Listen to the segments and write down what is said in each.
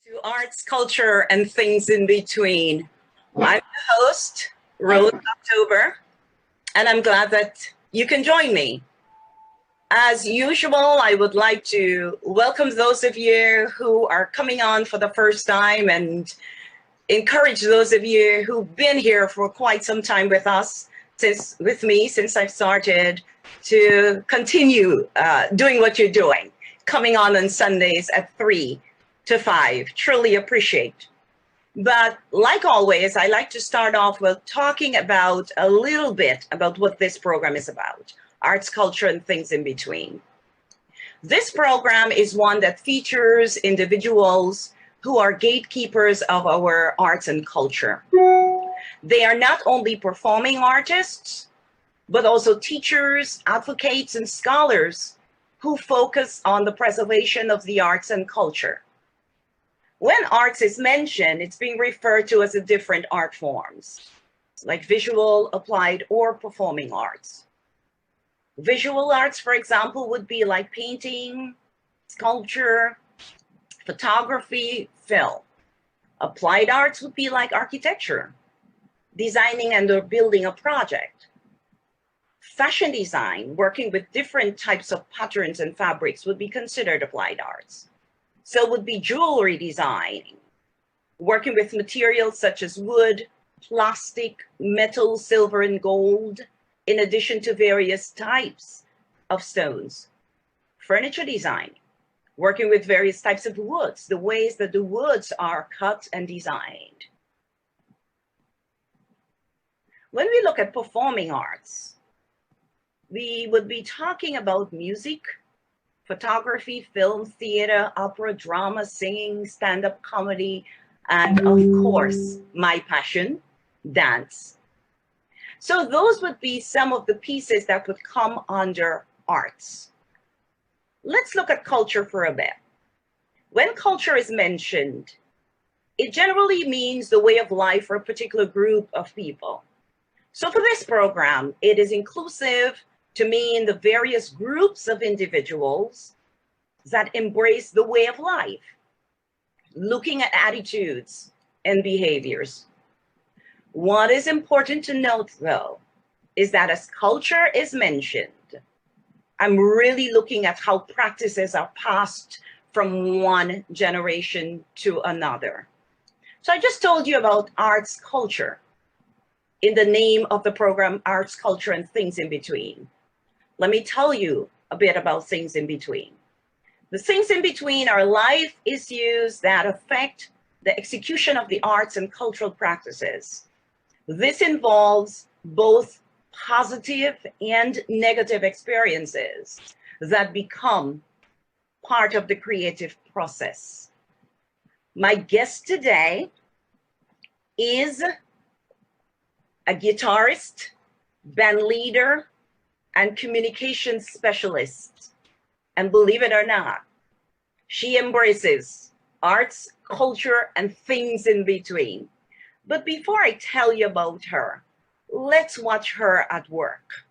to arts, culture, and things in between. I'm the host, Rose October, and I'm glad that you can join me. As usual, I would like to welcome those of you who are coming on for the first time and encourage those of you who've been here for quite some time with us, since I've started, to continue doing what you're doing, coming on Sundays at 3 to 5. Truly appreciate. But like always, I like to start off with talking about a little bit about what this program is about: arts, culture, and things in between. This program is one that features individuals who are gatekeepers of our arts and culture. They are not only performing artists, but also teachers, advocates, and scholars who focus on the preservation of the arts and culture. When arts is mentioned, it's being referred to as the different art forms, like visual, applied, or performing arts. Visual arts, for example, would be like painting, sculpture, photography, film. Applied arts would be like architecture, designing and or building a project. Fashion design, working with different types of patterns and fabrics, would be considered applied arts. So would be jewelry design, working with materials such as wood, plastic, metal, silver, and gold, in addition to various types of stones. Furniture design, working with various types of woods, the ways that the woods are cut and designed. When we look at performing arts, we would be talking about music, photography, film, theater, opera, drama, singing, stand-up comedy, and of course, my passion, dance. So those would be some of the pieces that would come under arts. Let's look at culture for a bit. When culture is mentioned, it generally means the way of life for a particular group of people. So for this program, it is inclusive to mean the various groups of individuals that embrace the way of life, looking at attitudes and behaviors. What is important to note, though, is that as culture is mentioned, I'm really looking at how practices are passed from one generation to another. So I just told you about arts culture in the name of the program, Arts, Culture, and Things in Between. Let me tell you a bit about things in between. The things in between are life issues that affect the execution of the arts and cultural practices. This involves both positive and negative experiences that become part of the creative process. My guest today is a guitarist, band leader, and communications specialist. And believe it or not, she embraces arts, culture, and things in between. But before I tell you about her, let's watch her at work.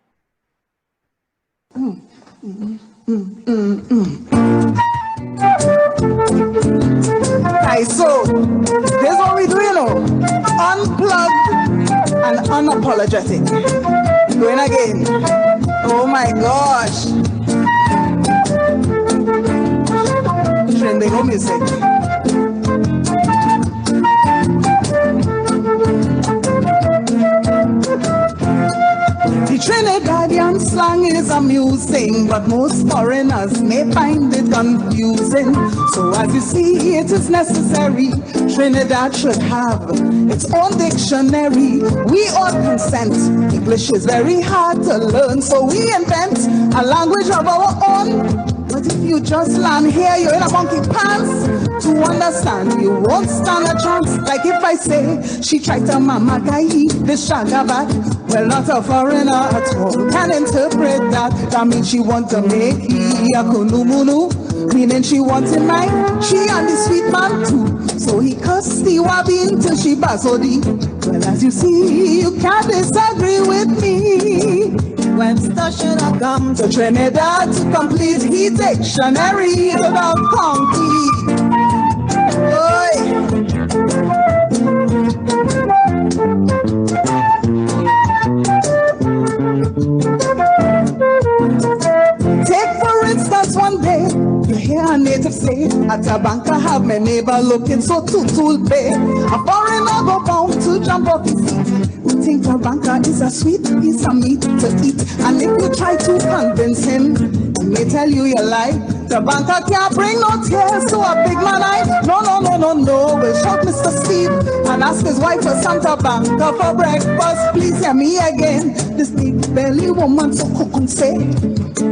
Right, so this is what we do, you know. Unplugged and unapologetic. Going again. Oh my gosh. Trending music. The Trinidadian slang is amusing, but most foreigners may find it confusing. So as you see, it is necessary. Trinidad should have its own dictionary. We all consent. English is very hard to learn, so we invent a language of our own. But if you just land here, you're in a monkey pants. To understand, you won't stand a chance. Like if I say, she tried to mama guy, this shagabat. Well, not a foreigner at all can interpret that. That means she want to make a kunumunu, meaning she wanted mine. She and the sweet man too. So he cussed the wabi until she basodi. Well, as you see, you can't disagree with me. Webster should have come to Trinidad to complete his dictionary about concrete. Oh, day, you hear a native say, at a bank I have my neighbor looking so tool pay. A foreigner go bound to jump off his seat. We think a banker is a sweet piece of meat to eat. And if you try to convince him, he may tell you you lie. The banker can't bring no tears to a big man eye. No, no, no, no, no. We'll shout Mr. Steve and ask his wife for Santa Banker for breakfast. Please hear me again. This big belly woman so cook and say,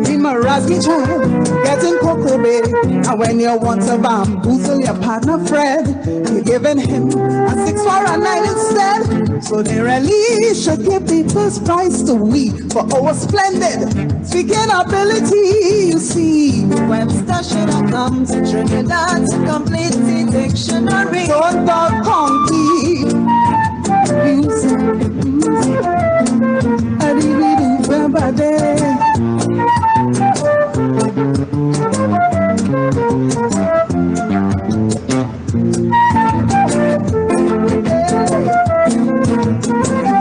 be my raspy child, getting cocoa bay. And when you want to bamboozle your partner Fred, you're giving him a 6 for a 9 instead. So they really should give the first prize to we for our splendid speaking ability. You see, Webster should have come to Trinidad to complete the dictionary. So the conky music, I really do remember day.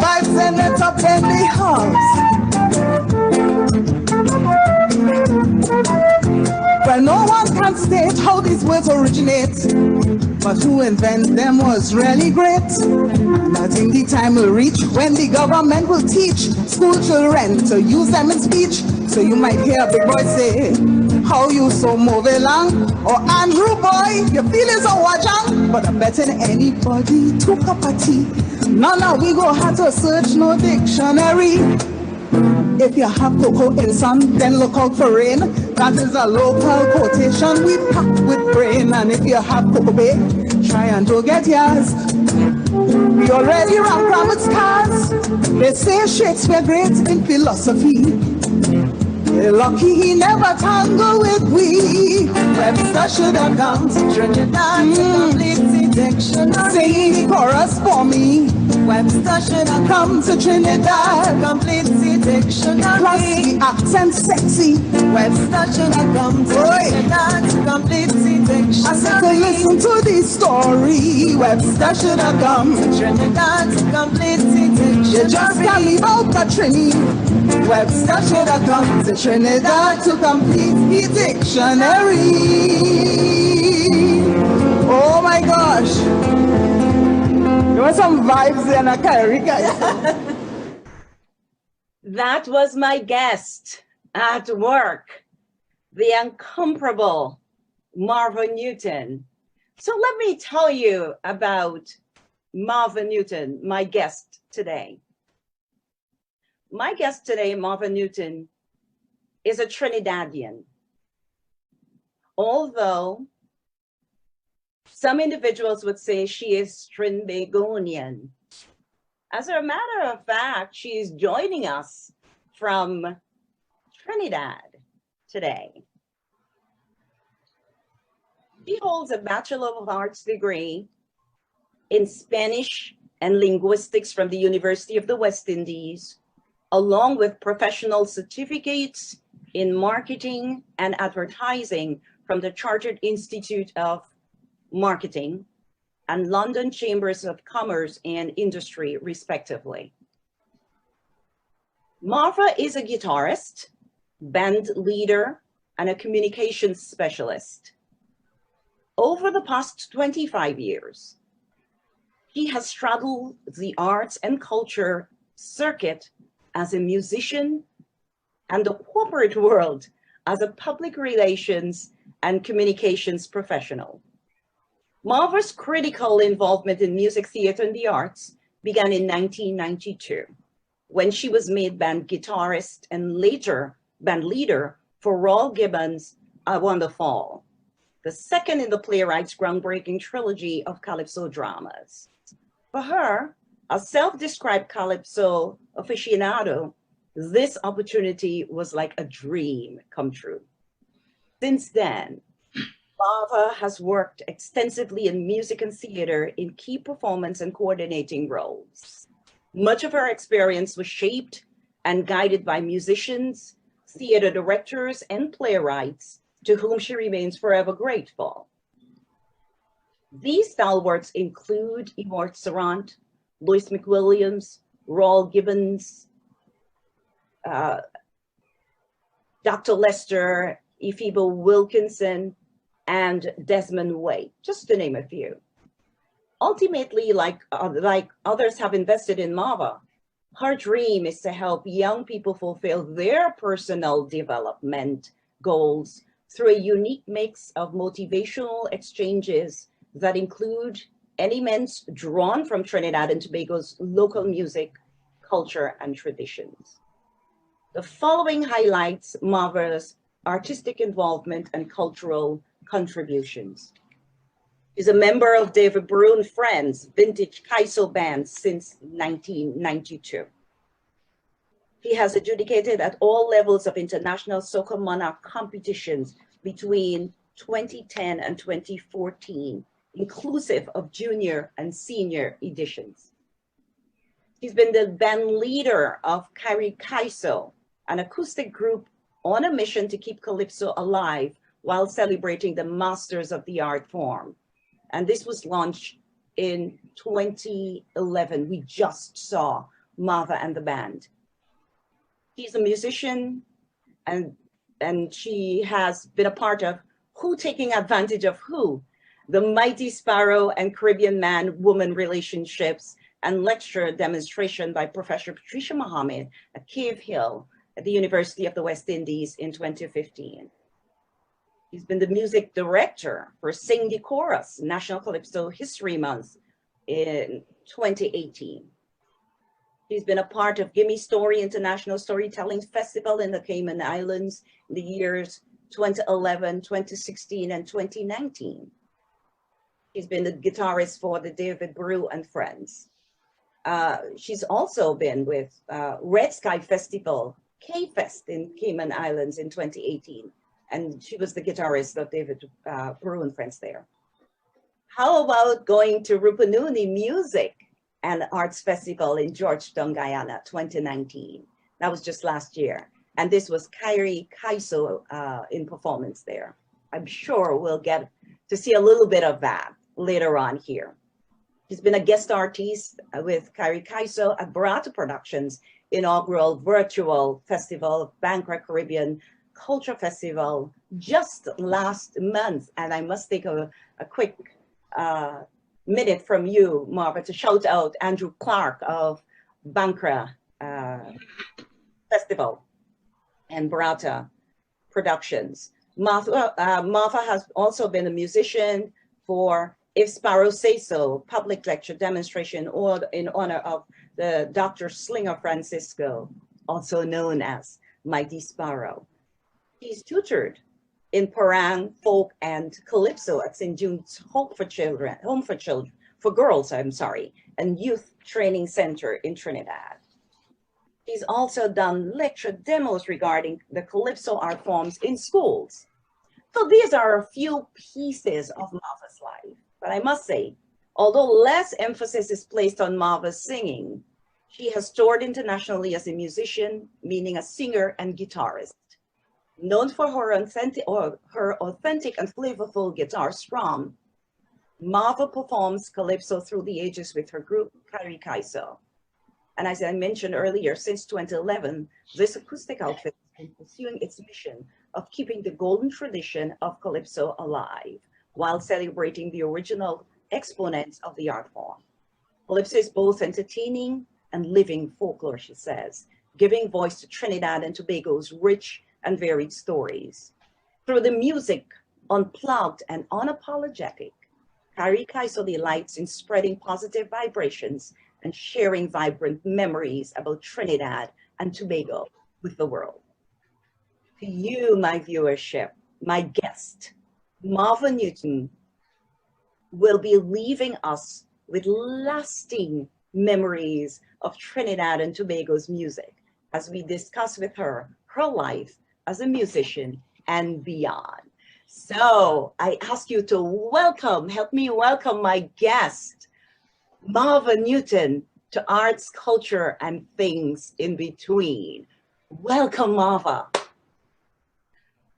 Vibes and it up in the house. Well, no one can state how these words originate, but who invented them was really great. And I think the time will reach when the government will teach school children to use them in speech. So you might hear a big boy say, how you so move along? Or Andrew boy, your feelings are watching. But I'm betting anybody took up a tea. Now we go have to search no dictionary. If you have cocoa in sun, then look out for rain. That is a local quotation we pack with brain. And if you have cocoa bay, try and go get yours. We already ran from its cars. They say Shakespeare great in philosophy. They're lucky he never tangled with we. Webster should have come to Trinidad to complete the dictionary. Sing the chorus for me. Webster should have come to Trinidad to complete the dictionary. Plus the accent sexy. Webster should have come to Trinidad to complete the dictionary. I said to listen to the story. Webster should have come to Trinidad to complete the dictionary. You just can't leave out the Trini. Webster should have come to Trinidad to complete the dictionary. Oh my gosh. There were some vibes there in a Kyrie, guys. That was my guest at work, the incomparable Marva Newton. So let me tell you about Marva Newton, my guest today. My guest today, Marva Newton, is a Trinidadian. Although some individuals would say she is Trinbagonian. As a matter of fact, she is joining us from Trinidad today. She holds a Bachelor of Arts degree in Spanish and Linguistics from the University of the West Indies, along with professional certificates in marketing and advertising from the Chartered Institute of Marketing and London Chambers of Commerce and Industry, respectively. Marva is a guitarist, band leader, and a communications specialist. Over the past 25 years, she has straddled the arts and culture circuit as a musician and the corporate world as a public relations and communications professional. Marva's critical involvement in music, theater, and the arts began in 1992, when she was made band guitarist and later band leader for Raul Gibbons' I Wonder Fall, the second in the playwright's groundbreaking trilogy of calypso dramas. For her, a self-described calypso aficionado, this opportunity was like a dream come true. Since then, Marva has worked extensively in music and theater in key performance and coordinating roles. Much of her experience was shaped and guided by musicians, theater directors, and playwrights to whom she remains forever grateful. These stalwarts include Yvonne Sarant, Louis McWilliams, Raul Gibbons, Dr. Lester Ephiba Wilkinson, and Desmond Way, just to name a few. Ultimately, like others have invested in Marva, her dream is to help young people fulfill their personal development goals through a unique mix of motivational exchanges that include elements drawn from Trinidad and Tobago's local music, culture, and traditions. The following highlights Marva's artistic involvement and cultural contributions. He's a member of David Brew and Friends Vintage Kaiso Band since 1992. He has adjudicated at all levels of international Soca Monarch competitions between 2010 and 2014, inclusive of junior and senior editions. He's been the band leader of Carrie Kaiso, an acoustic group on a mission to keep Calypso alive while celebrating the masters of the art form. And this was launched in 2011. We just saw Marva and the band. He's a musician, and she has been a part of Who Taking Advantage of Who, the Mighty Sparrow and Caribbean Man-Woman Relationships and lecture demonstration by Professor Patricia Mohammed at Cave Hill at the University of the West Indies in 2015. He's been the music director for Sing the Chorus, National Calypso History Month in 2018. He's been a part of Gimme Story International Storytelling Festival in the Cayman Islands in the years 2011, 2016, and 2019. He's been the guitarist for the David Brew and Friends. She's also been with Red Sky Festival, K-Fest in Cayman Islands in 2018. And she was the guitarist of David Brew and Friends there. How about going to Rupununi Music and Arts Festival in Georgetown, Guyana, 2019. That was just last year. And this was Kyrie Kaiso in performance there. I'm sure we'll get to see a little bit of that later on here. He's been a guest artist with Kyrie Kaiso at Barata Productions inaugural virtual festival, Bankra Caribbean Culture Festival, just last month. And I must take a quick minute from you, Marva, to shout out Andrew Clark of Bankra Festival and Barata Productions. Marva has also been a musician for If Sparrows Say So, public lecture demonstration in honor of the Dr. Slinger Francisco, also known as Mighty Sparrow. He's tutored in Parang, folk, and calypso at St. Jude's Home for Girls, and Youth Training Center in Trinidad. He's also done lecture demos regarding the calypso art forms in schools. So these are a few pieces of Marva's life. But I must say, although less emphasis is placed on Marva's singing, she has toured internationally as a musician, meaning a singer and guitarist. Known for her authentic and flavorful guitar strum, Marva performs calypso through the ages with her group, Kyrie Kaiso. And as I mentioned earlier, since 2011, this acoustic outfit has been pursuing its mission of keeping the golden tradition of calypso alive while celebrating the original exponents of the art form. Calypso is both entertaining and living folklore, she says, giving voice to Trinidad and Tobago's rich and varied stories. Through the music, unplugged and unapologetic, Kyrie Kaiso delights in spreading positive vibrations and sharing vibrant memories about Trinidad and Tobago with the world. To you, my viewership, my guest, Marva Newton, will be leaving us with lasting memories of Trinidad and Tobago's music as we discuss with her life as a musician and beyond. So I ask you to help me welcome my guest, Marva Newton, to Arts, Culture, and Things in Between. Welcome, Marva.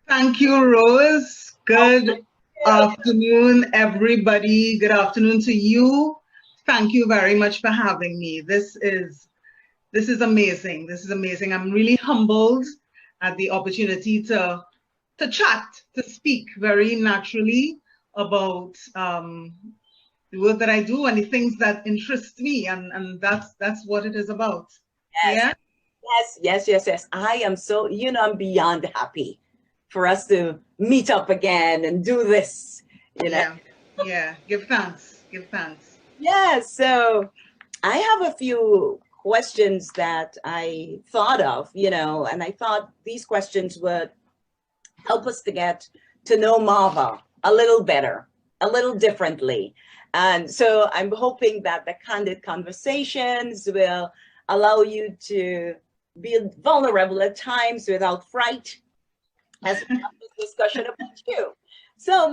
Thank you, Rose. Good afternoon, everybody. Good afternoon to you. Thank you very much for having me. This is amazing. This is amazing. I'm really humbled at the opportunity to to chat, to speak very naturally about the work that I do and the things that interest me, and that's what it is about. Yes, Yeah. yes. I am so, I'm beyond happy for us to meet up again and do this, you know. Yeah. Yeah. Give thanks. Give thanks. Yeah, so I have a few questions that I thought of, and I thought these questions would help us to get to know Marva a little better, a little differently. And so I'm hoping that the candid conversations will allow you to be vulnerable at times without fright as we have this discussion about you. So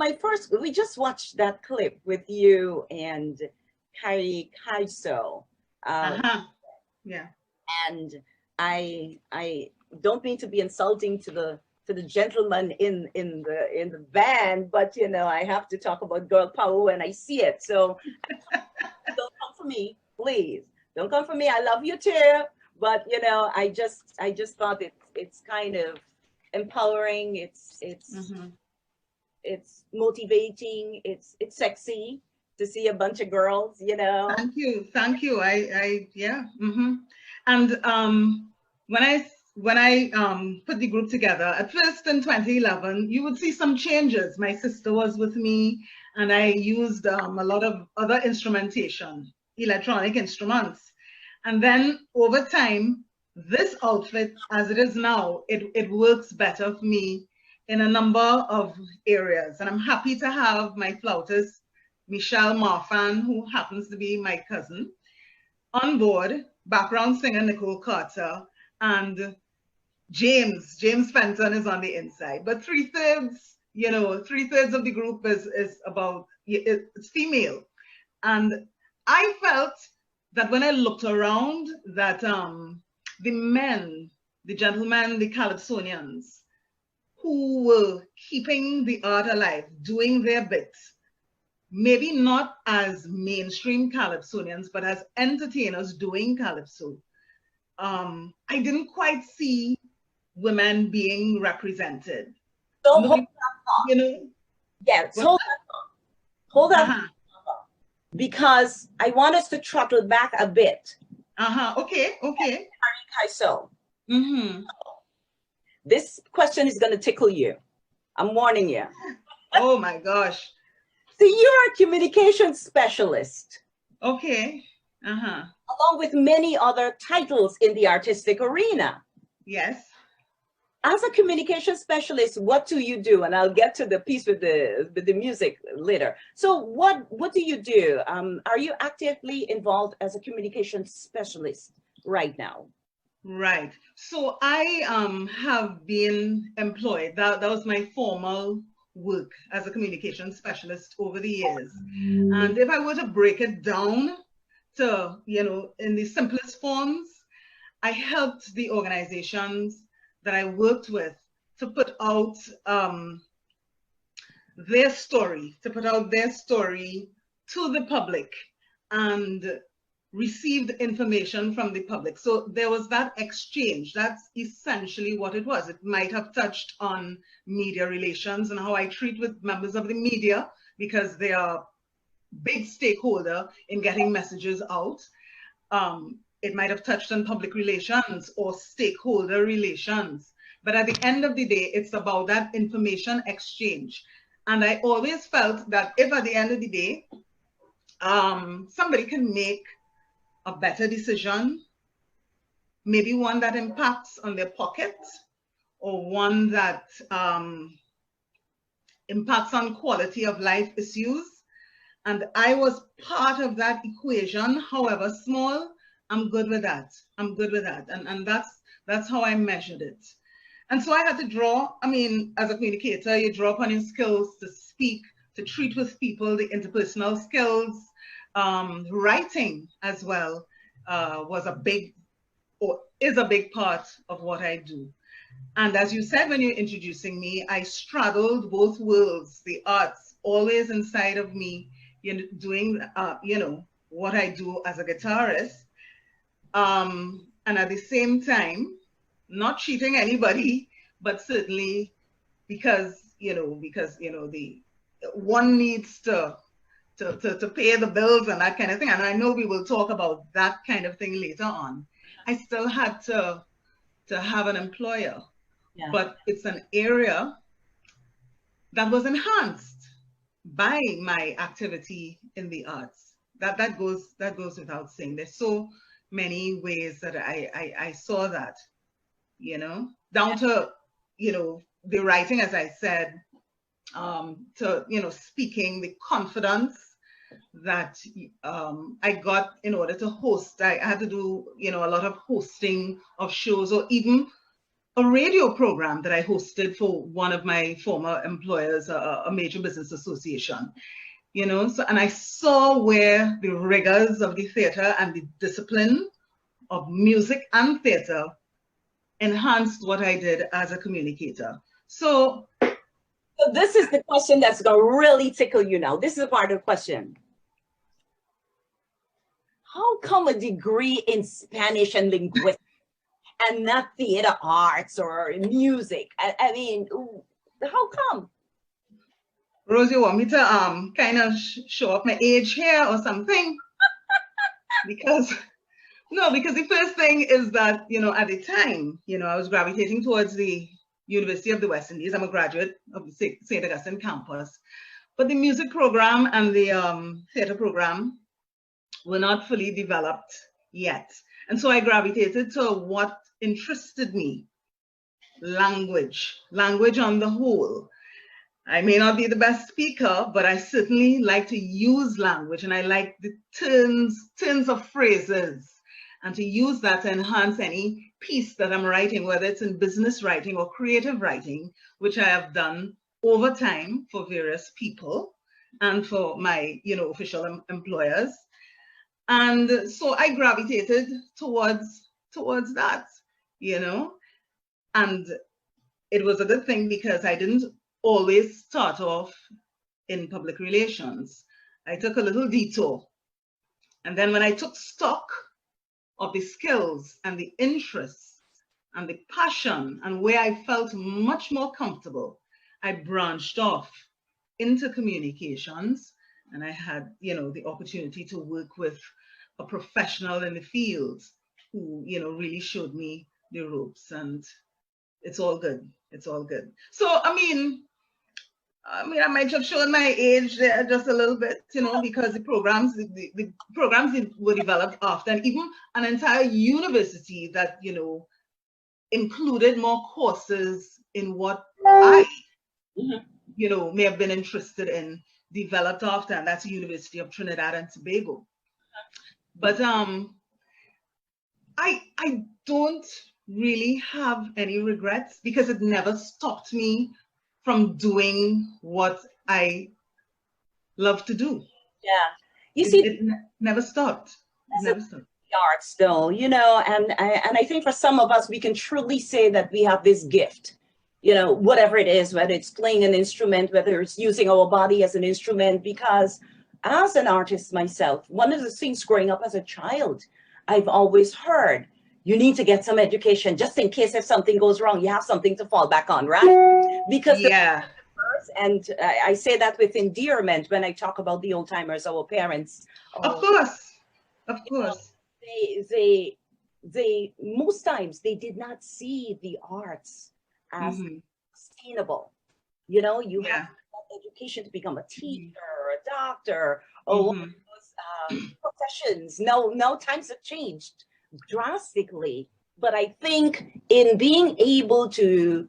we just watched that clip with you and Carrie Kaiso. Uh-huh. Yeah. And I don't mean to be insulting to the gentleman in the band, but I have to talk about girl power when I see it. So don't come for me, please. Don't come for me. I love you too, but I just thought it's kind of empowering. Mm-hmm. It's motivating. It's sexy to see a bunch of girls. Thank you. Thank you. Yeah. Mm-hmm. And when I put the group together, at first in 2011, you would see some changes. My sister was with me, and I used a lot of other instrumentation, electronic instruments. And then over time, this outfit, as it is now, it works better for me in a number of areas. And I'm happy to have my flautist, Michelle Marfan, who happens to be my cousin, on board, background singer Nicole Carter, and James Fenton is on the inside. But three-thirds of the group is about, it's female. And I felt that when I looked around that the men, the gentlemen, the Calypsonians, who were keeping the art alive, doing their bits, maybe not as mainstream calypsonians, but as entertainers doing calypso. I didn't quite see women being represented. So hold Nobody, that thought. you know. Yes, What? hold that thought. Hold that Uh-huh. thought, because I want us to throttle back a bit. Uh-huh. Okay. So, Mm-hmm. this question is going to tickle you. I'm warning you. Oh my gosh. So you're a communication specialist. Okay. Uh-huh. Along with many other titles in the artistic arena. Yes. As a communication specialist, what do you do? And I'll get to the piece with the music later. So what do you do? Are you actively involved as a communication specialist right now? Right. So I have been employed. That was my formal work as a communication specialist over the years. And if I were to break it down to, in the simplest forms, I helped the organizations that I worked with to put out their story, to the public and received information from the public. So there was that exchange. That's essentially what it was. It might have touched on media relations and how I treat with members of the media, because they are big stakeholder in getting messages out. It might have touched on public relations or stakeholder relations. But at the end of the day, it's about that information exchange. And I always felt that if at the end of the day, somebody can make a better decision, maybe one that impacts on their pocket, or one that impacts on quality of life issues, and I was part of that equation, however small, I'm good with that. And that's how I measured it. And so I had to draw, as a communicator, you draw upon your skills to speak, to treat with people, the interpersonal skills. Writing as well is a big part of what I do. And as you said when you're introducing me, I straddled both worlds, the arts always inside of me, doing what I do as a guitarist, and at the same time not cheating anybody, but certainly the one needs to pay the bills and that kind of thing. And I know we will talk about that kind of thing later on. I still had to have an employer, Yeah. but it's an area that was enhanced by my activity in the arts. That goes without saying. There's so many ways that I saw that, down to, the writing, as I said, to, speaking, the confidence that I got in order to host. I had to do, a lot of hosting of shows, or even a radio program that I hosted for one of my former employers, a major business association. So, and I saw where the rigors of the theater and the discipline of music and theater enhanced what I did as a communicator. So this is the question that's going to really tickle you now. This is a part of the question. How come a degree in Spanish and linguistics and not theater arts or music? I mean, how come? Rose, you want me to kind of show up my age here or something? because the first thing is that, at the time, I was gravitating towards the University of the West Indies. I'm a graduate of the St. Augustine campus. But the music program and the theater program were not fully developed yet. And so I gravitated to what interested me: language on the whole. I may not be the best speaker, but I certainly like to use language, and I like the turns of phrases, and to use that to enhance any piece that I'm writing, whether it's in business writing or creative writing, which I have done over time for various people and for my, official employers. And so I gravitated towards that, and it was a good thing because I didn't always start off in public relations. I took a little detour. And then when I took stock of the skills and the interests and the passion and where I felt much more comfortable, I branched off into communications. And I had, the opportunity to work with a professional in the field who, really showed me the ropes, and it's all good. It's all good. So, I mean, I might have shown my age there just a little bit, because the programs were developed after, and even an entire university that, included more courses in what I, may have been interested in, developed after, and that's the University of Trinidad and Tobago. But I don't really have any regrets, because it never stopped me from doing what I love to do. Yeah. You see, it never stopped. It never stopped. The arts, though, and I think for some of us, we can truly say that we have this gift, whatever it is, whether it's playing an instrument, whether it's using our body as an instrument. Because as an artist myself, one of the things growing up as a child, I've always heard, you need to get some education just in case if something goes wrong, you have something to fall back on, right? Because yeah. And I say that with endearment when I talk about the old timers, our parents. Of course. They most times they did not see the arts as sustainable. You have education to become a teacher, a doctor, or professions. Now times have changed drastically, but I think in being able to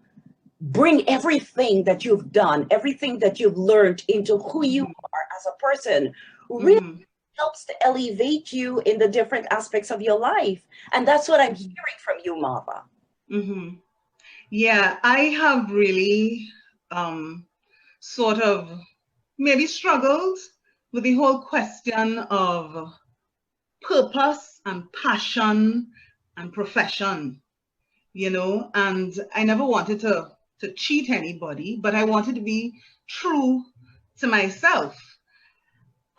bring everything that you've done, everything that you've learned into who you are as a person, really helps to elevate you in the different aspects of your life. And that's what I'm hearing from you, Marva. Yeah, I have really sort of maybe struggled with the whole question of purpose and passion and profession, and I never wanted to cheat anybody, but I wanted to be true to myself.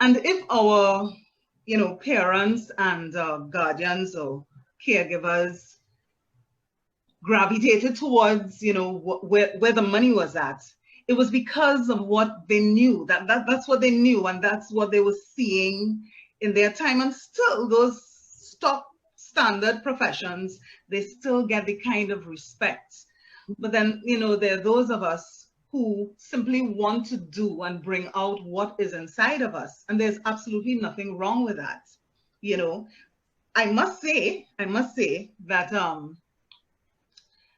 And if our, parents and guardians or caregivers gravitated towards, where the money was at. It was because of what they knew. That's what they knew, and that's what they were seeing in their time. And still, those stock standard professions, they still get the kind of respect. But then, there are those of us who simply want to do and bring out what is inside of us. And there's absolutely nothing wrong with that. I must say that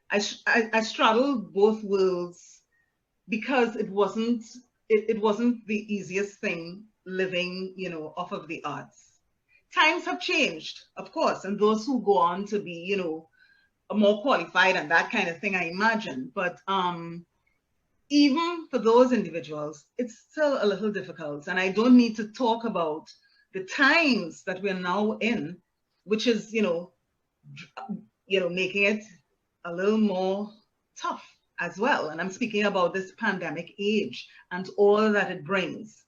I straddled both worlds because it wasn't the easiest thing living, off of the arts. Times have changed, of course, and those who go on to be, more qualified and that kind of thing, I imagine. But even for those individuals, it's still a little difficult. And I don't need to talk about the times that we're now in, which is, making it a little more tough as well. And I'm speaking about this pandemic age and all that it brings.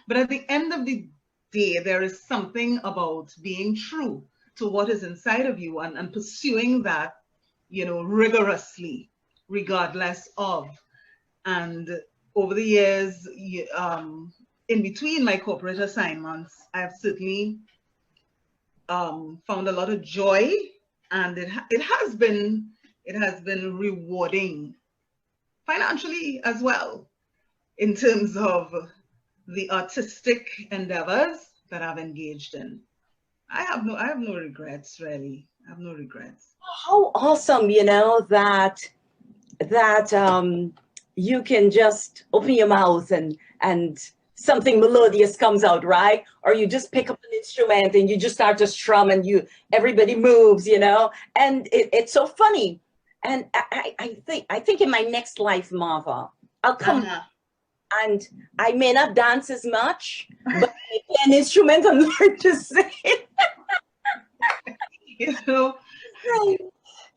But at the end of the day, there is something about being true to what is inside of you and pursuing that, rigorously, regardless of. And over the years, in between my corporate assignments, I've certainly found a lot of joy, and it has been rewarding financially as well, in terms of the artistic endeavors that I've engaged in. I have no regrets, really. I have no regrets. How awesome, that you can just open your mouth and something melodious comes out, right? Or you just pick up an instrument and you just start to strum and everybody moves, and it's so funny. And I think in my next life, Marva, I'll come and I may not dance as much, but I play an instrument and learn to sing.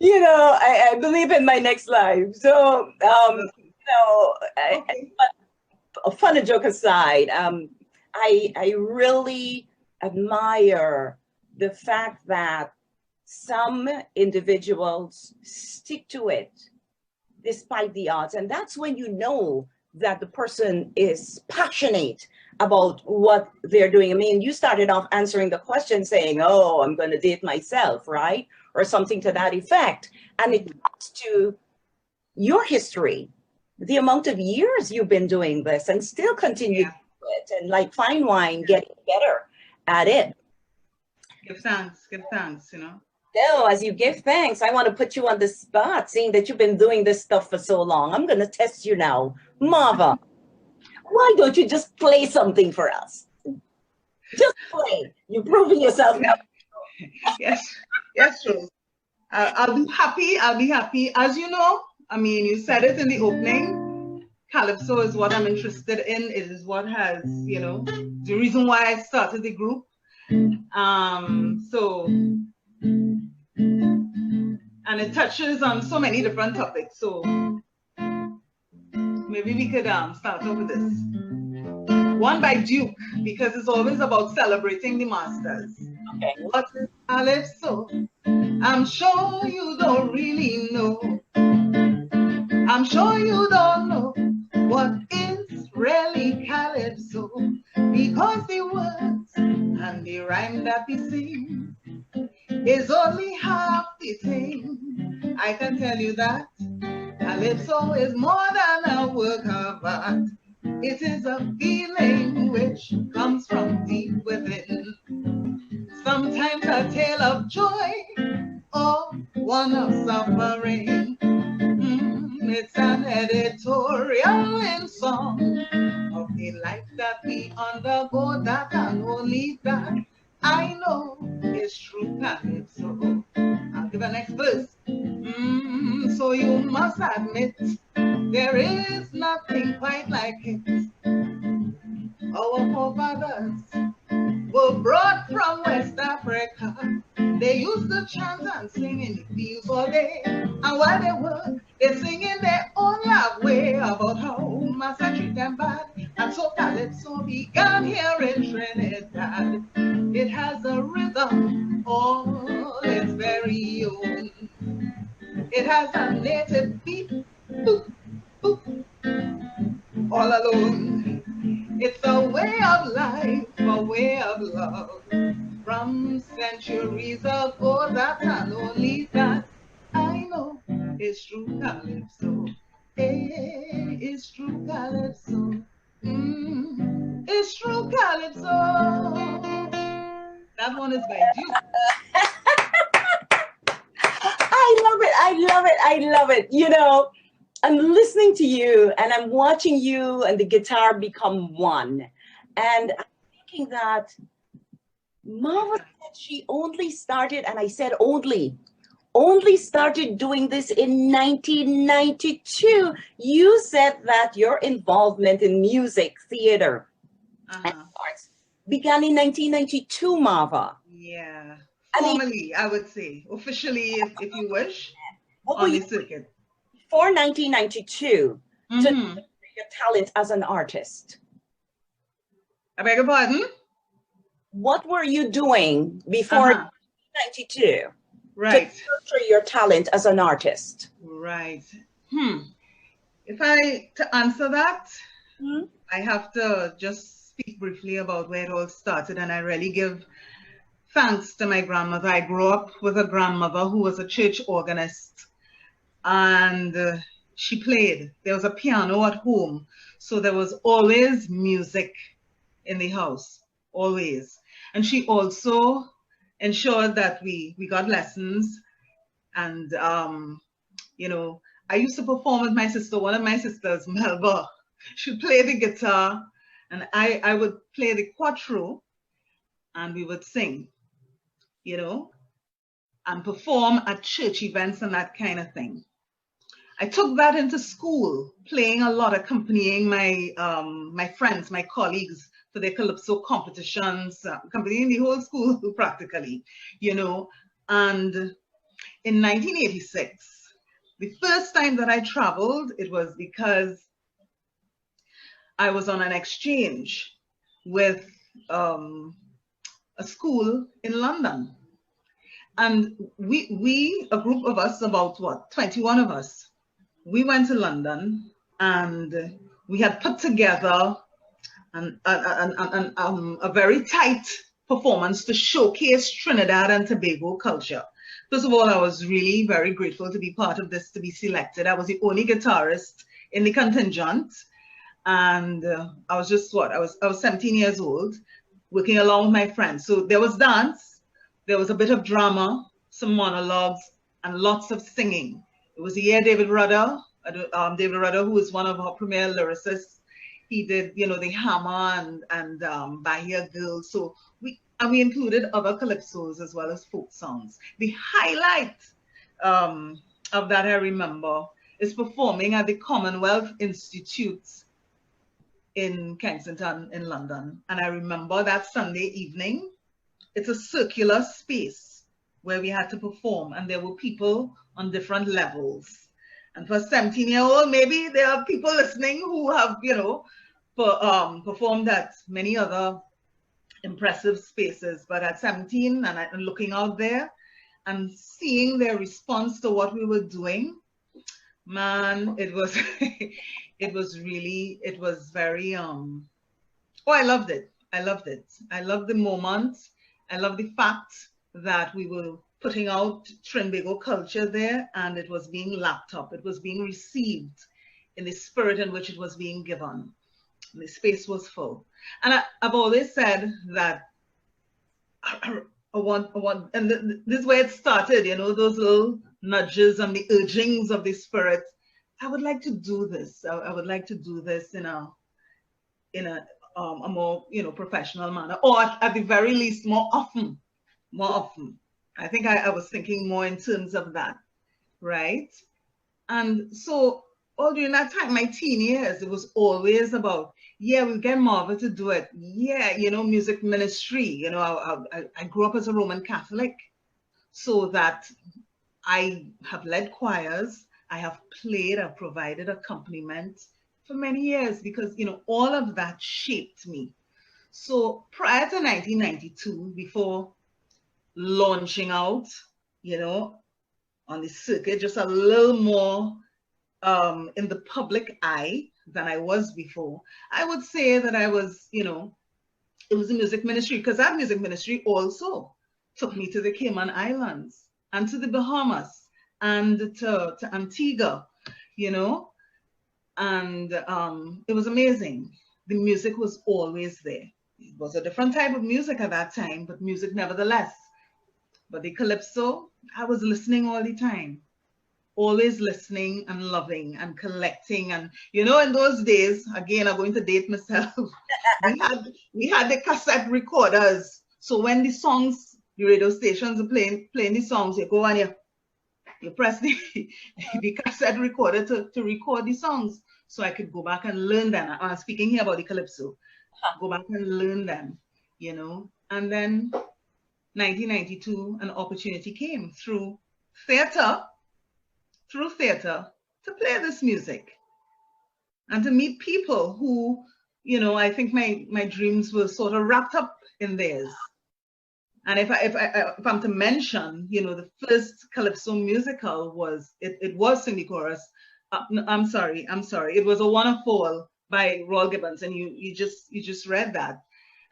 I believe in my next life. So, fun and joke aside, I really admire the fact that some individuals stick to it despite the odds. And that's when you know that the person is passionate about what they're doing. I mean, you started off answering the question saying, oh, I'm going to date myself, right? Or something to that effect. And it comes to your history, the amount of years you've been doing this and still continue to do it, and like fine wine, getting better at it. Give thanks, So as you give thanks, I want to put you on the spot, seeing that you've been doing this stuff for so long. I'm going to test you now. Marva, why don't you just play something for us? Just play. You're proving yourself now. Yes, Rose. I'll be happy. As you know, I mean, you said it in the opening, Calypso is what I'm interested in. It is what has, the reason why I started the group. And it touches on so many different topics. So maybe we could start off with this. One by Duke, because it's always about celebrating the masters. Okay. What is Calypso? I'm sure you don't really know. I'm sure you don't know what is really Calypso, because the words and the rhyme that we sing is only half the thing. I can tell you that Calypso is more than a work of art. It is a feeling which comes from deep within. Sometimes a tale of joy or one of suffering. It's an editorial in song of the life that we undergo, that and only that I know is true Calypso. I'll give the next verse. So you must admit there is nothing quite like it. Our forefathers were brought from West Africa. They used to chant and sing in the fields all day. And while they work, they sing in their own love way about how Master treat them bad. And so Calypso began here in Trinidad. It has a rhythm all its very own. It has a native beat, boop, boop, all alone. It's a way of life, a way of love. From centuries ago, that and only that I know is true calypso. It's true calypso. It's true calypso. That one is by Duke. I love it. I love it. I love it. You know, I'm listening to you and I'm watching you and the guitar become one. And I'm thinking that Marva said she only started, and I said only started doing this in 1992. You said that your involvement in music, theater, and arts began in 1992, Marva. Yeah. I mean, Formally, I would say. Officially, if you wish, what on were the you circuit. before 1992 to your talent as an artist? I beg your pardon? What were you doing before 1992 Right. to nurture your talent as an artist? Right. If to answer that, I have to just speak briefly about where it all started, and I really give thanks to my grandmother. I grew up with a grandmother who was a church organist, and she played. There was a piano at home, so there was always music in the house, always. And she also ensured that we got lessons, and you know, I used to perform with my sister. One of my sisters, Marva, she'd play the guitar, and I would play the quattro, and we would sing, you know, and perform at church events and that kind of thing. I took that into school, playing a lot, accompanying my my friends, my colleagues for their calypso competitions, accompanying the whole school practically, you know. And in 1986, the first time that I traveled, it was because I was on an exchange with a school in London. And we, a group of us, about what, 21 of us, we went to London, and we had put together a very tight performance to showcase Trinidad and Tobago culture. First of all, I was really very grateful to be part of this, to be selected. I was the only guitarist in the contingent, and I was just I was 17 years old, working along with my friends. So there was dance, there was a bit of drama, some monologues, and lots of singing. It was the year David Rudder, who was one of our premier lyricists, he did, you know, the Hammer and Bahia Girl. So we included other calypsos as well as folk songs. The highlight of that, I remember, is performing at the Commonwealth Institute in Kensington in London. And I remember that Sunday evening, it's a circular space where we had to perform, and there were people on different levels. And for a 17-year-old, maybe there are people listening who have, you know, performed at many other impressive spaces. But at 17, and looking out there and seeing their response to what we were doing, man, it was, it was very, oh, I loved it. I loved it. I loved the moment. I love the fact that we were putting out Trinbago culture there, and it was being lapped up. It was being received in the spirit in which it was being given. And the space was full. And I've always said that I want, and this is where it started, you know, those little nudges and the urgings of the spirit. I would like to do this. I would like to do this in a more, you know, professional manner, or at the very least more often. I think I was thinking more in terms of that, right? And so all during that time, my teen years, it was always about, yeah, we'll get Marva to do it. Yeah, you know, music ministry. You know, I grew up as a Roman Catholic, so that I have led choirs, I have played, I've provided accompaniment for many years, because, you know, all of that shaped me. So prior to 1992, before launching out, you know, on the circuit, just a little more in the public eye than I was before. I would say that I was, you know, it was the music ministry, because that music ministry also took me to the Cayman Islands and to the Bahamas and to Antigua, you know, and it was amazing. The music was always there. It was a different type of music at that time, but music nevertheless. But the calypso, I was listening all the time, always listening and loving and collecting. And you know, in those days, again, I'm going to date myself. we had the cassette recorders. So when the songs, the radio stations are playing the songs, you go and you press the cassette recorder to record the songs. So I could go back and learn them. I'm speaking here about the calypso. Go back and learn them, you know. And then 1992, an opportunity came through theater to play this music and to meet people who, you know, I think my dreams were sort of wrapped up in theirs. And if I'm to mention, you know, the first calypso musical was it was Sing the Chorus. I'm sorry. It was A Wanna Fall by Royal Gibbons, and you just read that.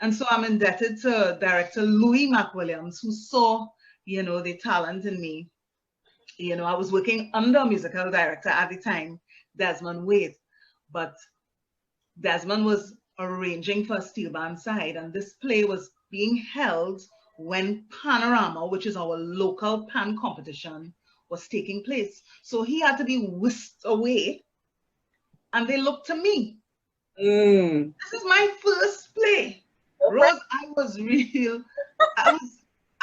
And so I'm indebted to director Louis McWilliams, who saw, you know, the talent in me. You know, I was working under a musical director at the time, Desmond Wade, but Desmond was arranging for a steel band side, and this play was being held when Panorama, which is our local pan competition, was taking place. So he had to be whisked away, and they looked to me. This is my first play. Okay. Rose,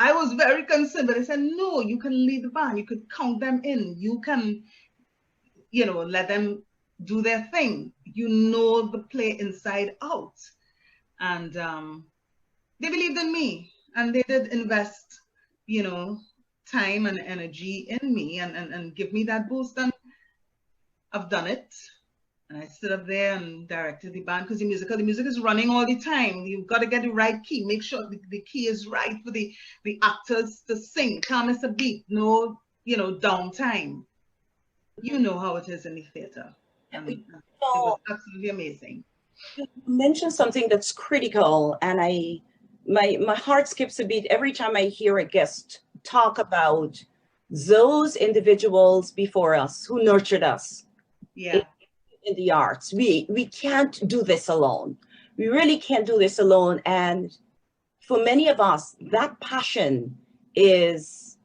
I was very concerned, but I said, no, you can lead the band. You could count them in. You can, you know, let them do their thing. You know the play inside out. And they believed in me, and they did invest, you know, time and energy in me and give me that boost. And I've done it. And I stood up there and directed the band, because the music is running all the time. You've got to get the right key. Make sure the key is right for the actors to sing. Can't miss a beat. No, you know, downtime. You know how it is in the theater. And it was absolutely amazing. You mentioned something that's critical, and my heart skips a beat every time I hear a guest talk about those individuals before us who nurtured us. Yeah. In the arts. We can't do this alone. We really can't do this alone. And for many of us, that passion is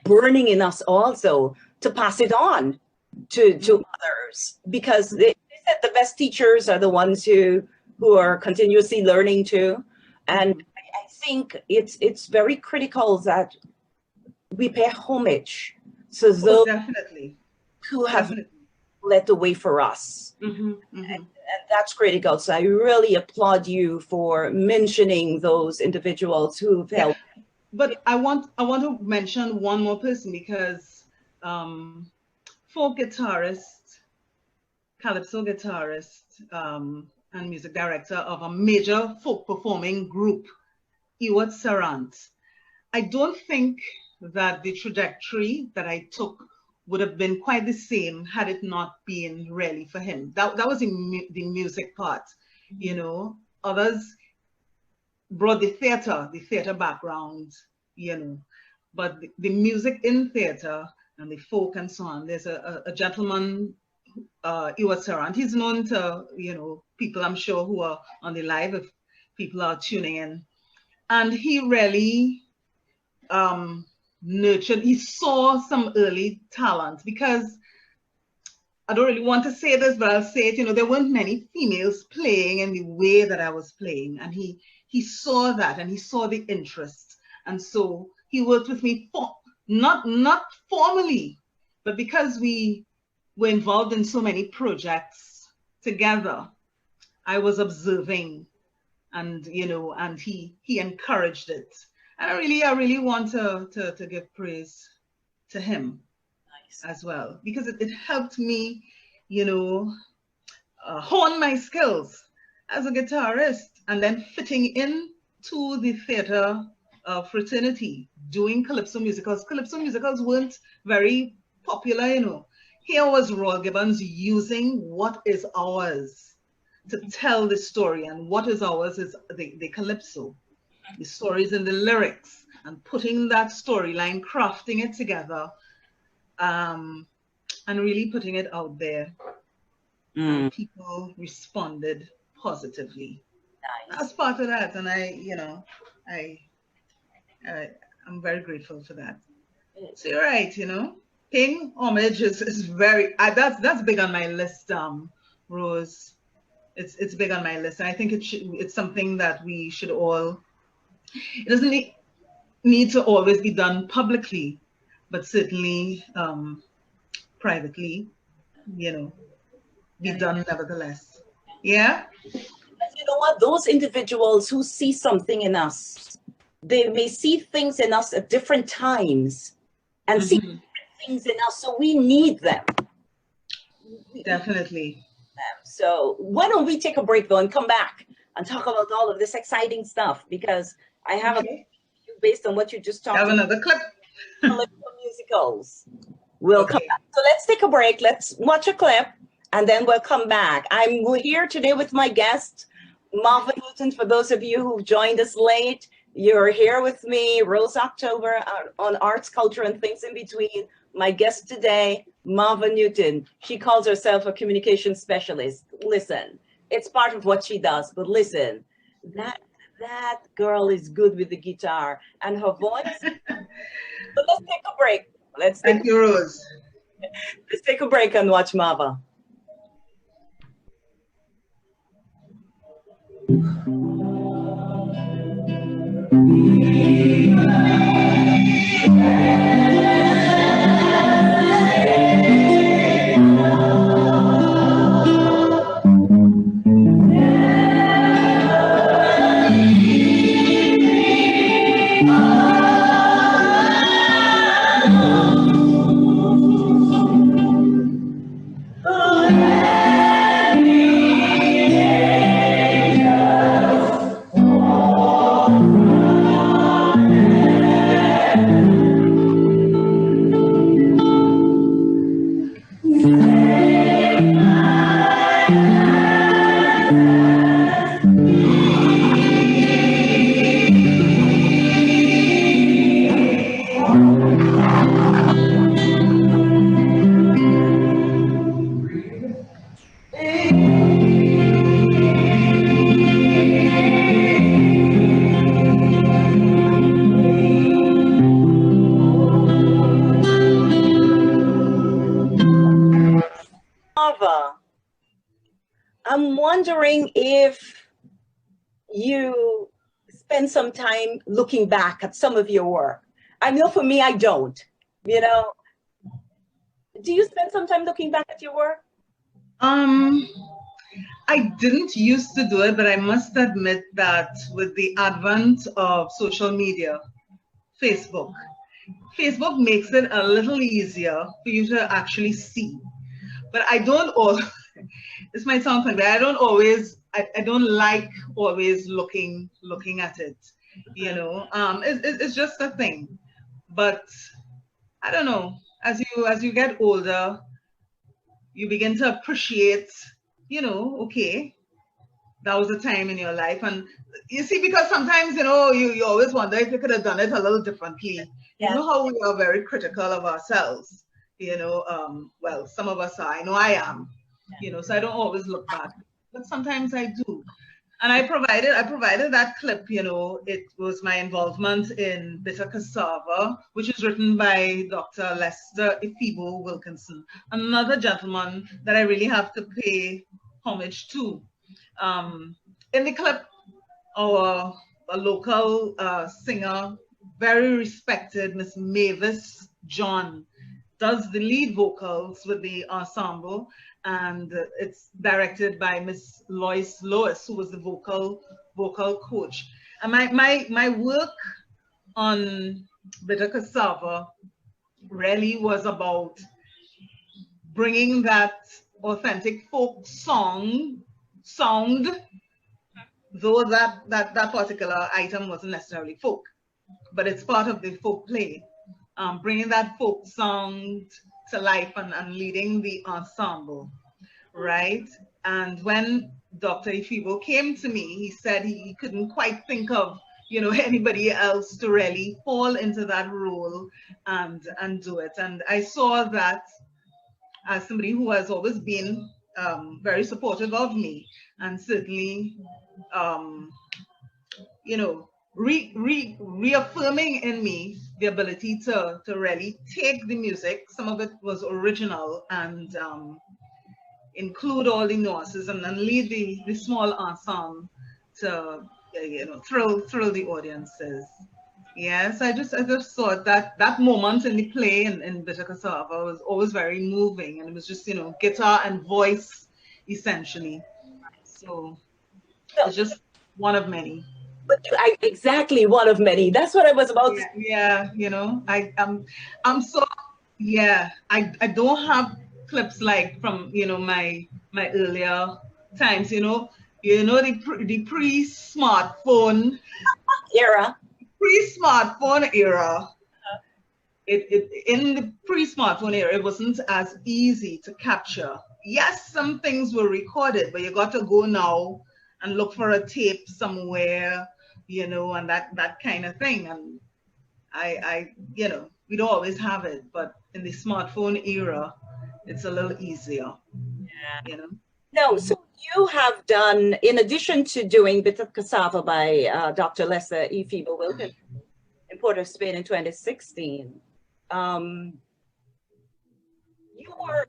burning in us also to pass it on to others, because they said the best teachers are the ones who are continuously learning too. And I think it's very critical that we pay homage to those definitely who have led the way for us. And that's critical. So I really applaud you for mentioning those individuals who've helped. But I want to mention one more person, because folk guitarist, calypso guitarist, and music director of a major folk performing group, Ewart Sarant. I don't think that the trajectory that I took would have been quite the same had it not been really for him. That was the music part, you know. Others brought the theater background, you know. But the music in theater and the folk and so on, there's a gentleman, Ewart Sarant. He's known to, you know, people I'm sure who are on the live, if people are tuning in. And he really nurtured, he saw some early talent, because I don't really want to say this, but I'll say it, you know, there weren't many females playing in the way that I was playing, and he saw that, and he saw the interest, and so he worked with me not formally, but because we were involved in so many projects together, I was observing, and you know, and he encouraged it. And I really want to give praise to him as well, because it helped me, you know, hone my skills as a guitarist, and then fitting in to the theater fraternity doing calypso musicals. Calypso musicals weren't very popular, you know. Here was Royal Gibbons using what is ours to tell the story, and what is ours is the calypso, the stories and the lyrics, and putting that storyline, crafting it together, and really putting it out there. And people responded positively. Nice. As part of that, and I'm very grateful for that. So you're right, you know, paying homage is very that's big on my list, Rose. It's big on my list, and I think it's something that we should all. It doesn't need to always be done publicly, but certainly privately, you know, be done nevertheless. Yeah. You know what? Those individuals who see something in us, they may see things in us at different times and see different things in us, so we need them. Definitely. So why don't we take a break though and come back and talk about all of this exciting stuff, because I have based on what you just talked about. Have another clip. Musicals. We'll come back. So let's take a break. Let's watch a clip and then we'll come back. I'm here today with my guest, Marva Newton. For those of you who've joined us late, you're here with me, Rose October, on arts, culture, and things in between. My guest today, Marva Newton. She calls herself a communication specialist. Listen, it's part of what she does, but listen, that girl is good with the guitar and her voice. So let's take a break. Thank you, Rose. Let's take a break and watch Marva. I'm wondering if you spend some time looking back at some of your work. I know for me, I don't, you know. Do you spend some time looking back at your work? I didn't used to do it, but I must admit that with the advent of social media, Facebook makes it a little easier for you to actually see. But I don't always, this might sound funny, but I don't like always looking at it, you know. It's just a thing. But I don't know, as you get older, you begin to appreciate, you know, okay, that was a time in your life. And you see, because sometimes, you know, you always wonder if you could have done it a little differently. Yeah. You know how we are very critical of ourselves, you know. Well, some of us are, I know I am, you know, so I don't always look back, but sometimes I do. And I provided that clip, you know. It was my involvement in Bitter Cassava, which is written by Dr. Lester Ifibo Wilkinson, another gentleman that I really have to pay homage to. In the clip, a local singer, very respected, Miss Mavis John, does the lead vocals with the ensemble, and it's directed by Miss Lois Lois, who was the vocal coach. And my work on Bitter Cassava really was about bringing that authentic folk sound, though that particular item wasn't necessarily folk. but it's part of the folk play, bringing that folk sound to life and leading the ensemble, right? And when Dr. Ifibo came to me, he said he couldn't quite think of, you know, anybody else to really fall into that role and do it. And I saw that as somebody who has always been very supportive of me, and certainly, you know, reaffirming in me the ability to really take the music. Some of it was original, and include all the nuances, and then lead the small ensemble to, you know, thrill the audiences. Yes, I just thought that that moment in the play in Bitter Cassava was always very moving, and it was just, you know, guitar and voice essentially. So So, it's just one of many. but exactly one of many. That's what I was about to Yeah, yeah, you know, I'm so, yeah, I don't have clips like from, you know, my earlier times, the pre-smartphone era. pre-smartphone era. It in the pre-smartphone era, it wasn't as easy to capture. Yes, some things were recorded, but you got to go now and look for a tape somewhere, you know, and that kind of thing. And you know, we don't always have it, but in the smartphone era, it's a little easier, you know. No, so you have done, in addition to doing Bit of Cassava by Dr. Lester E. Feeble Wilkins in Port of Spain in 2016, you were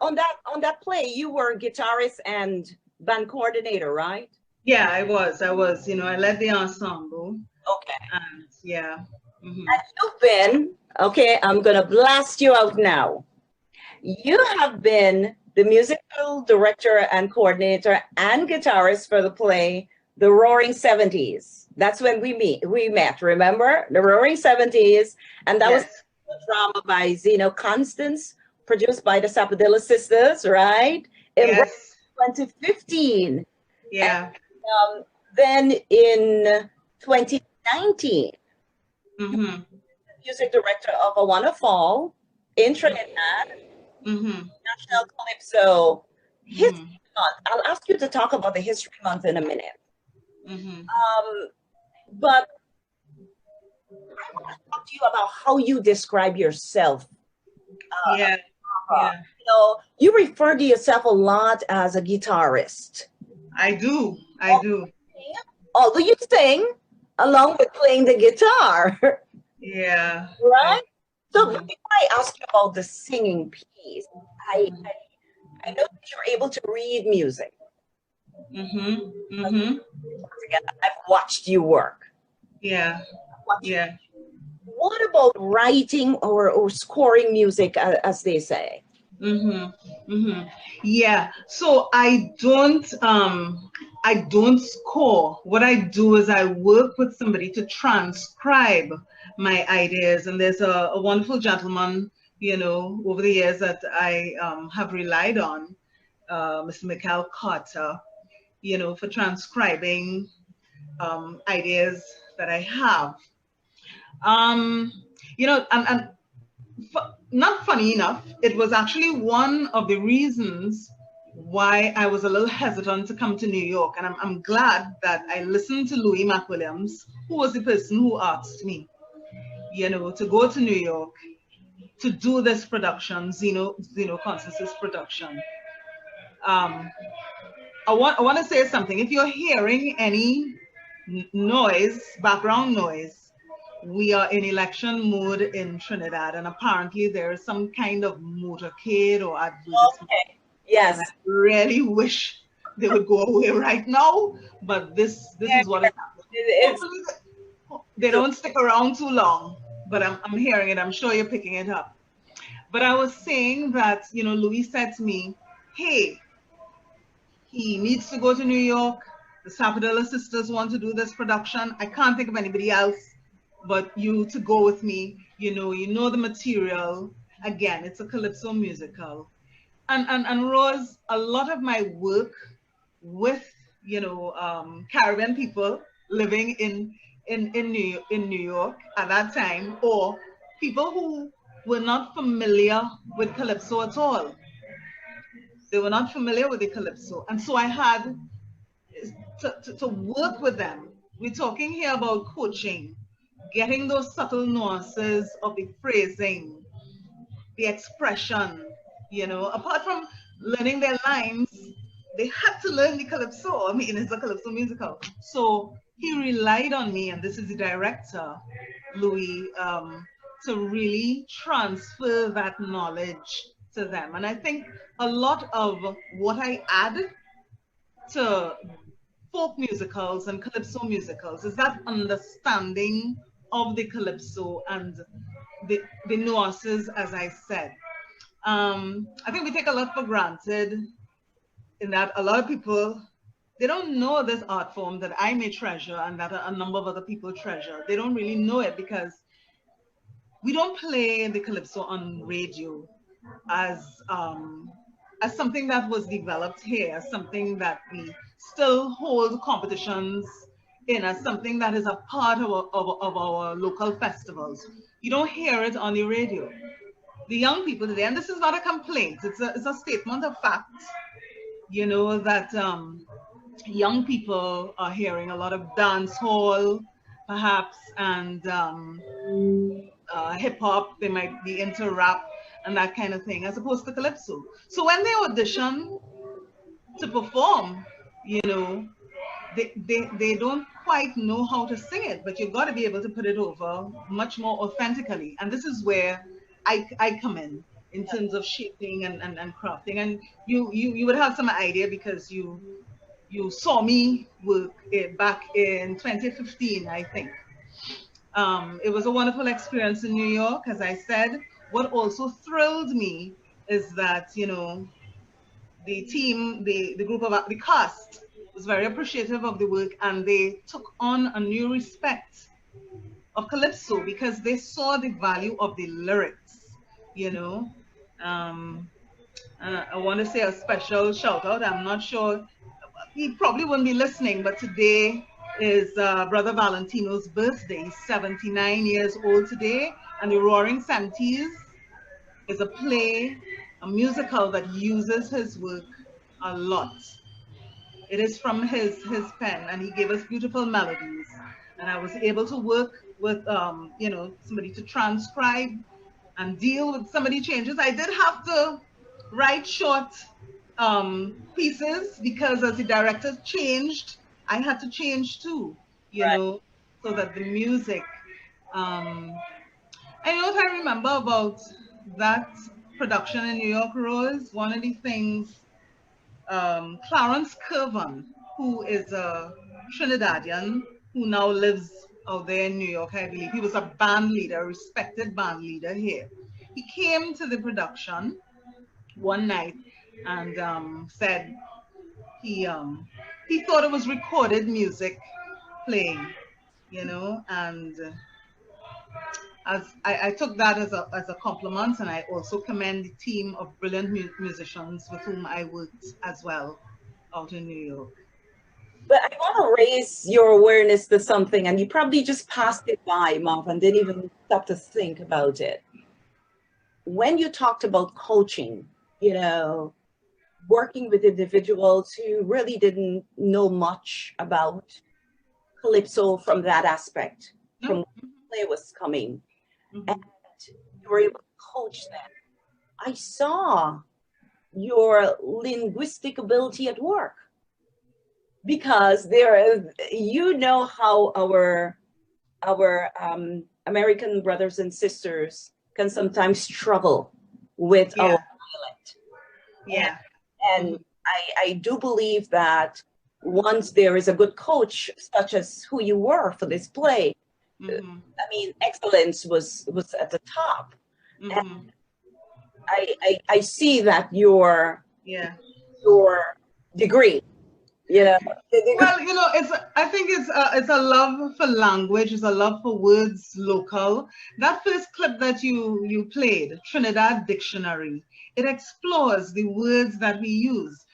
on that play. You were guitarist and band coordinator, right? Yeah, I was. You know, I led the ensemble. Okay. And yeah. Mm-hmm. And you've been, okay, I'm gonna blast you out now. You have been the musical director and coordinator and guitarist for the play The Roaring 70s. That's when we met, remember? The Roaring 70s. And that was a drama by Zeno Constance, produced by the Sapadilla Sisters, right? In 2015. Yeah. And, then in 2019, mm-hmm. music director of A Wanna Fall in Trinidad, National Calypso History Month. I'll ask you to talk about the History Month in a minute. But I want to talk to you about how you describe yourself. Yeah. You know, you refer to yourself a lot as a guitarist. I do. Although you sing along with playing the guitar. Yeah. Right? So before I ask you about the singing piece, I know that you're able to read music. I've watched you work. Yeah. Yeah. What about writing or scoring music, as they say? Yeah. So I don't score. What I do is I work with somebody to transcribe my ideas. And there's a wonderful gentleman, you know, over the years that I have relied on, Mr. Mikhail Carter, you know, for transcribing ideas that I have. You know, and not funny enough, it was actually one of the reasons why I was a little hesitant to come to New York. And I'm glad that I listened to Louis McWilliams, who was the person who asked me, you know, to go to New York to do this production, Zeno Constance's production. I want to say something. If you're hearing any noise, background noise, we are in election mode in Trinidad, and apparently there is some kind of motorcade or advertisement. Okay. Yes. And I really wish they would go away right now, but this is what is happening. They don't stick around too long, but I'm hearing it. I'm sure you're picking it up. But I was saying that, you know, Louis said to me, hey, he needs to go to New York. The Sapadilla Sisters want to do this production. I can't think of anybody else but you to go with me. You know the material. Again, it's a calypso musical. And Rose, a lot of my work with, you know, Caribbean people living in New York at that time, or people who were not familiar with calypso at all. They were not familiar with the calypso. And so I had to work with them. We're talking here about coaching, getting those subtle nuances of the phrasing, the expression, you know, apart from learning their lines, they had to learn the calypso. I mean, it's a calypso musical. So he relied on me, and this is the director, Louis, to really transfer that knowledge to them. And I think a lot of what I add to folk musicals and calypso musicals is that understanding of the calypso and the nuances, as I said. I think we take a lot for granted in that a lot of people, they don't know this art form that I may treasure and that a number of other people treasure. They don't really know it because we don't play the calypso on radio as something that was developed here, as something that we still hold competitions in, as something that is a part of our local festivals. You don't hear it on the radio. The young people today, and this is not a complaint, it's a statement of fact, you know, that young people are hearing a lot of dance hall, perhaps, and hip hop. They might be into rap and that kind of thing, as opposed to calypso. So when they audition to perform, you know, they don't quite know how to sing it, but you've got to be able to put it over much more authentically. And this is where I come in terms of shaping and crafting. And you would have some idea because you saw me work back in 2015, I think. It was a wonderful experience in New York, as I said. What also thrilled me is that, you know, the team, the group of the cast was very appreciative of the work, and they took on a new respect of calypso because they saw the value of the lyrics, you know. I want to say a special shout out. I'm not sure, he probably wouldn't be listening, but today is Brother Valentino's birthday. He's 79 years old today, and The Roaring Seventies is a play, a musical that uses his work a lot. It is from his pen, and he gave us beautiful melodies. And I was able to work with, you know, somebody to transcribe and deal with some of the changes. I did have to write short pieces because as the director changed, I had to change too, you know, so that the music. And you know what I remember about that production in New York, Rose? One of the things, Clarence Curvan, who is a Trinidadian who now lives out there in New York, I believe. He was a band leader, a respected band leader here. He came to the production one night and said he thought it was recorded music playing, you know, and as I took that as a compliment, and I also commend the team of brilliant musicians with whom I worked as well out in New York. But I want to raise your awareness to something, and you probably just passed it by, Marva, and didn't even stop to think about it. When you talked about coaching, you know, working with individuals who really didn't know much about calypso from that aspect, from where the play was coming, and you were able to coach them. I saw your linguistic ability at work, because you know how our American brothers and sisters can sometimes struggle with our dialect. Yeah. And I do believe that once there is a good coach, such as who you were for this play, I mean, excellence was at the top. And I see that your degree, you know. Well, you know, I think it's a love for language, it's a love for words local. That first clip that you played, Trinidad Dictionary, it explores the words that we use.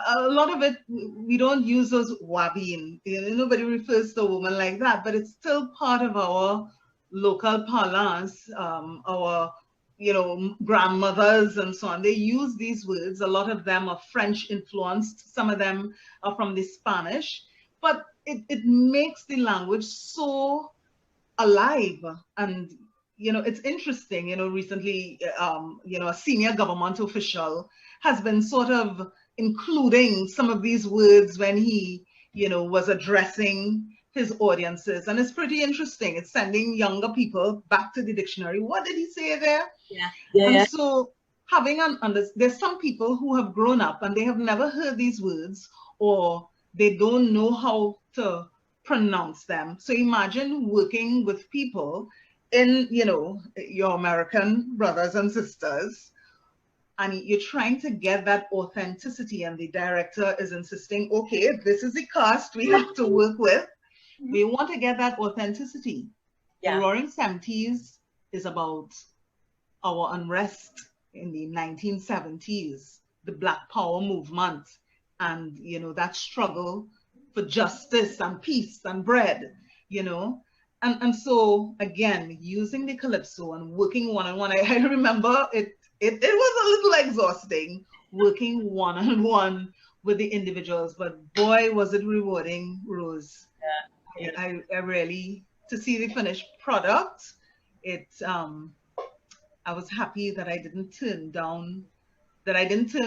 a lot of it, we don't use those wabin. You know, nobody refers to a woman like that, but it's still part of our local parlance, our, you know, grandmothers and so on. They use these words. A lot of them are French influenced. Some of them are from the Spanish, but it makes the language so alive. And you know, it's interesting, you know, recently, you know, a senior government official has been sort of including some of these words when he, you know, was addressing his audiences. And it's pretty interesting. It's sending younger people back to the dictionary. What did he say there? Yeah. Yeah. And so having there's some people who have grown up and they have never heard these words, or they don't know how to pronounce them. So imagine working with people in, you know, your American brothers and sisters, and you're trying to get that authenticity, and the director is insisting, okay, this is the cast we have to work with. We want to get that authenticity. Yeah. The Roaring '70s is about our unrest in the 1970s, the Black Power movement, and, you know, that struggle for justice and peace and bread, you know. And so again, using the calypso and working one-on-one, I remember it was a little exhausting working one-on-one with the individuals, but boy, was it rewarding, Rose. Yeah. I really, to see the finished product, I was happy that I didn't turn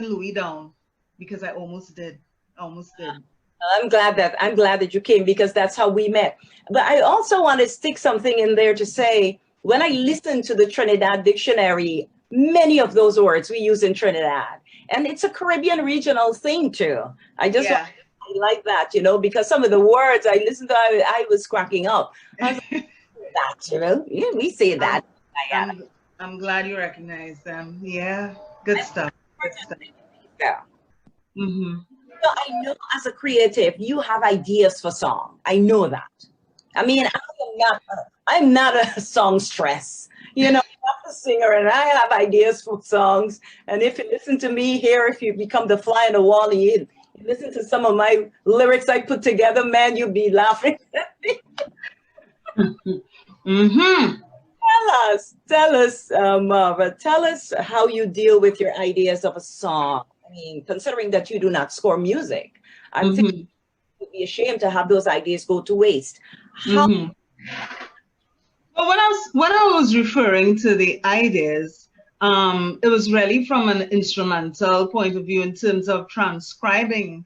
Louis down, because I almost did. I'm glad that you came, because that's how we met. But I also want to stick something in there to say, when I listen to the Trinidad dictionary, many of those words we use in Trinidad, and it's a Caribbean regional thing too. I like that, you know, because some of the words I listened to, I was cracking up. I was like, that, you know, yeah, we say that. I'm glad you recognize them. Yeah, good stuff. Yeah. Mm-hmm. So I know as a creative, you have ideas for song. I know that. I mean, I'm not a songstress. You know, I'm a singer and I have ideas for songs. And if you listen to me here, if you become the fly on the wall, you listen to some of my lyrics I put together, man, you'll be laughing at me. Mm-hmm. Tell us, Marva, tell us how you deal with your ideas of a song. I mean, considering that you do not score music, I'm thinking you would be ashamed to have those ideas go to waste. How? Well, when I was referring to the ideas, it was really from an instrumental point of view in terms of transcribing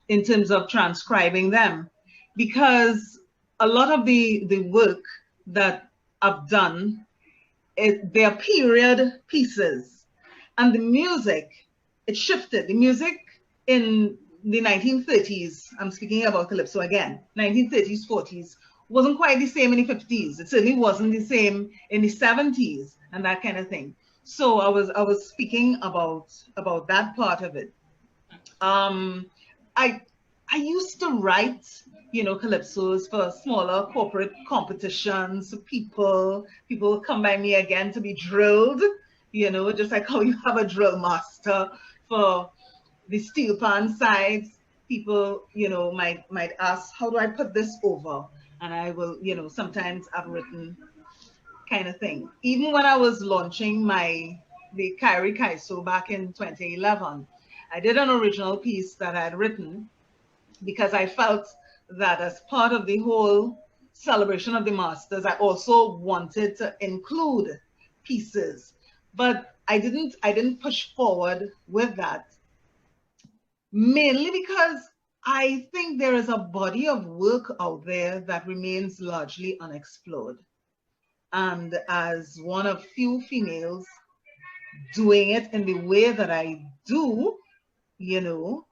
them, because a lot of the work that I've done, they are period pieces, and the music, it shifted. The music in the 1930s, I'm speaking about calypso again, 1930s, 40s, wasn't quite the same in the 50s. It certainly wasn't the same in the 70s and that kind of thing. So I was speaking about that part of it. I used to write, you know, calypsos for smaller corporate competitions. People would come by me again to be drilled, you know, just like how you have a drill master for the steel pan sides. People, you know, might ask, how do I put this over? And I will, you know, sometimes I've written kind of thing. Even when I was launching the Kairi Kaiso back in 2011, I did an original piece that I had written, because I felt that as part of the whole celebration of the Masters, I also wanted to include pieces, but I didn't push forward with that, mainly because I think there is a body of work out there that remains largely unexplored. And as one of few females doing it in the way that I do, you know,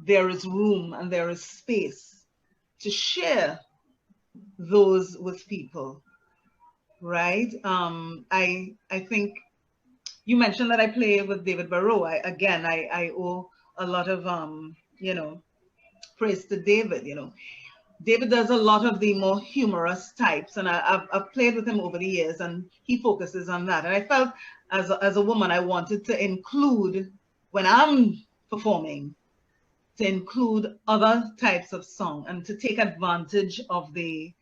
there is room and there is space to share those with people, right? I think you mentioned that I play with David Barrow. I owe a lot of you know, praise to David. You know, David does a lot of the more humorous types, and I've played with him over the years, and he focuses on that. And I felt as a woman, I wanted to include, when I'm performing, to include other types of song and to take advantage of the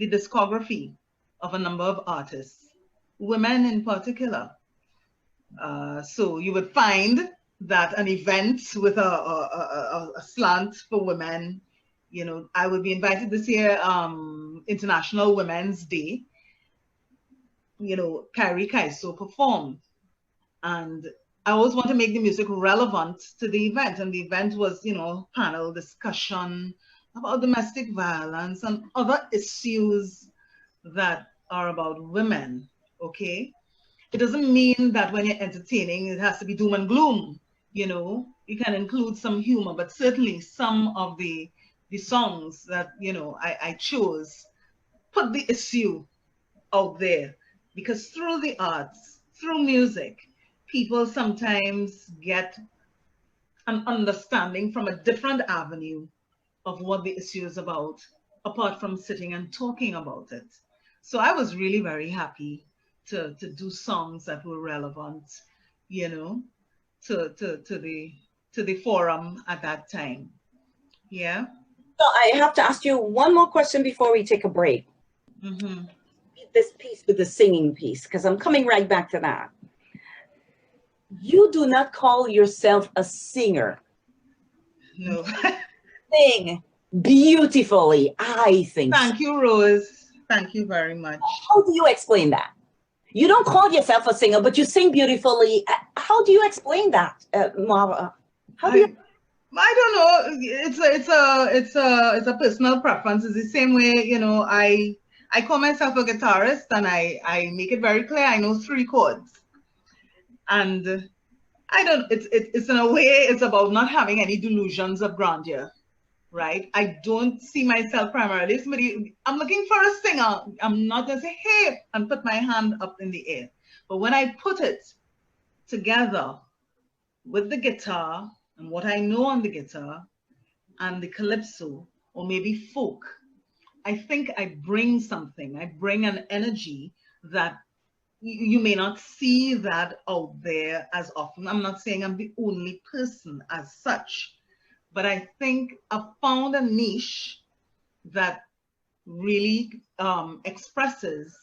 discography of a number of artists, women in particular. So you would find that an event with a slant for women, you know, I would be invited this year, International Women's Day, you know, Kyrie Kaiso performed. And I always want to make the music relevant to the event. And the event was, you know, panel discussion about domestic violence and other issues that are about women, okay? It doesn't mean that when you're entertaining, it has to be doom and gloom, you know? You can include some humor, but certainly some of the songs that, you know, I chose put the issue out there, because through the arts, through music, people sometimes get an understanding from a different avenue of what the issue is about, apart from sitting and talking about it. So I was really very happy to do songs that were relevant, you know, to the forum at that time. Yeah. So I have to ask you one more question before we take a break. Mm-hmm. This piece with the singing piece, because I'm coming right back to that. You do not call yourself a singer. No. Sing beautifully, I think. Thank you, Rose. Thank you very much. How do you explain that? You don't call yourself a singer, but you sing beautifully. How do you explain that, Marva? How do you? I don't know. It's a personal preference. It's the same way, you know, I call myself a guitarist, and I make it very clear I know 3 chords. And I don't, it's in a way, it's about not having any delusions of grandeur, right? I don't see myself primarily as somebody, I'm looking for a singer. I'm not gonna say, hey, and put my hand up in the air. But when I put it together with the guitar and what I know on the guitar and the calypso, or maybe folk, I think I bring something. I bring an energy that you may not see that out there as often. I'm not saying I'm the only person as such, but I think I've found a niche that really expresses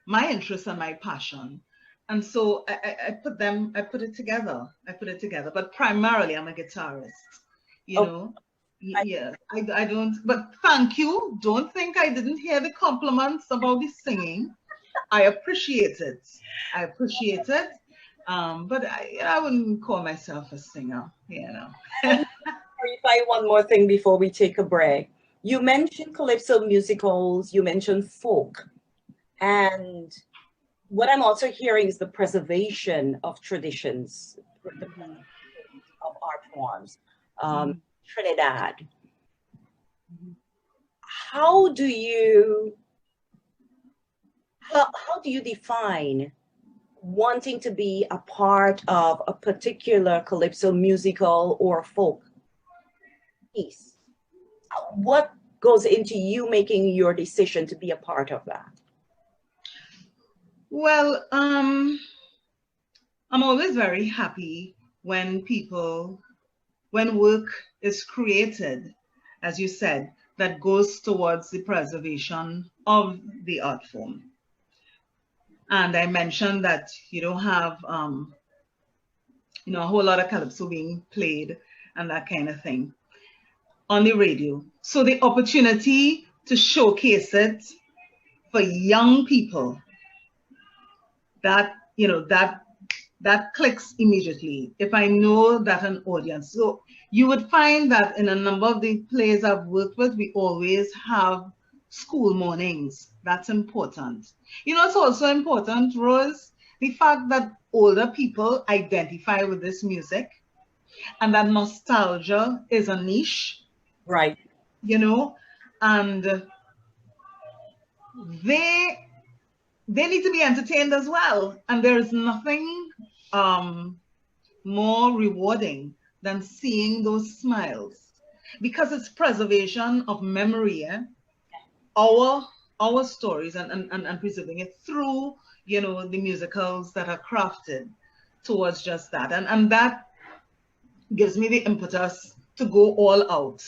my interest and my passion. And so I put it together. But primarily I'm a guitarist, you know. Yeah, I don't, but thank you. Don't think I didn't hear the compliments about the singing. I appreciate it. But I wouldn't call myself a singer, you know. Clarify one more thing before we take a break. You mentioned calypso musicals, you mentioned folk, and what I'm also hearing is the preservation of traditions, of art forms. Trinidad. How do you define wanting to be a part of a particular calypso musical or folk piece? What goes into you making your decision to be a part of that? Well, I'm always very happy when work is created, as you said, that goes towards the preservation of the art form. And I mentioned that you don't have, you know, a whole lot of calypso being played and that kind of thing on the radio. So the opportunity to showcase it for young people, that, you know, that clicks immediately if I know that an audience. So you would find that in a number of the plays I've worked with, we always have school mornings. That's important. You know, it's also important, Rose, the fact that older people identify with this music and that nostalgia is a niche. Right. You know, and they need to be entertained as well. And there is nothing more rewarding than seeing those smiles, because it's preservation of memory, our stories, and preserving it through, you know, the musicals that are crafted. towards just that. And that gives me the impetus to go all out.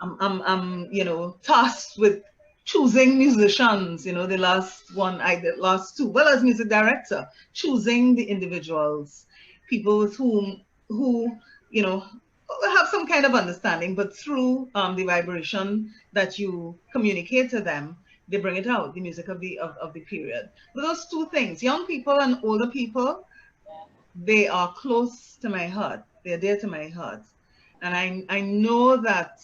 I'm you know, tasked with choosing musicians. You know, the last one I did, last two, well, as music director, choosing the individuals, people with who, you know, have some kind of understanding, but through the vibration that you communicate to them, they bring it out, the music of the period. But those two things, young people and older people, they are close to my heart. They're dear to my heart. And I know that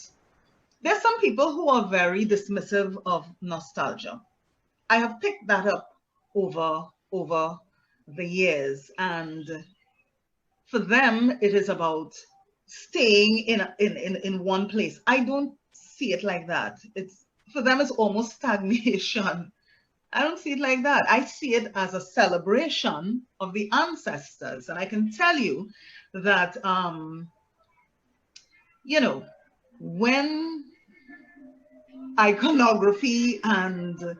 there's some people who are very dismissive of nostalgia. I have picked that up over the years, and for them it is about staying in one place. I don't see it like that. It's, for them it's almost stagnation. I don't see it like that. I see it as a celebration of the ancestors. And I can tell you that you know, when iconography and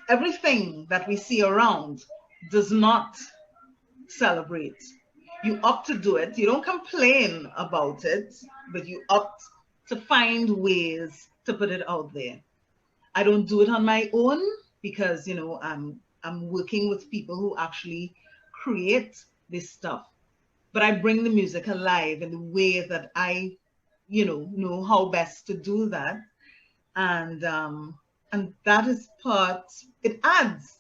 everything that we see around does not celebrate, you opt to do it. You don't complain about it, but you opt to find ways to put it out there. I don't do it on my own because, you know, I'm working with people who actually create this stuff. But I bring the music alive in the way that I, you know how best to do that. And that is part, it adds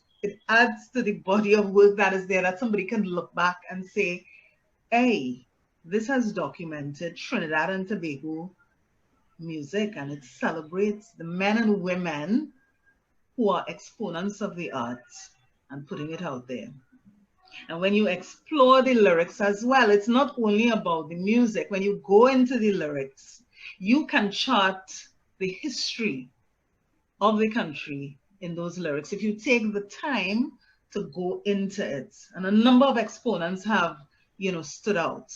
to the body of work that is there, that somebody can look back and say, hey, this has documented Trinidad and Tobago music, and it celebrates the men and women who are exponents of the arts and putting it out there. And when you explore the lyrics as well, it's not only about the music. When you go into the lyrics, you can chart the history of the country in those lyrics if you take the time to go into it. And a number of exponents have, you know, stood out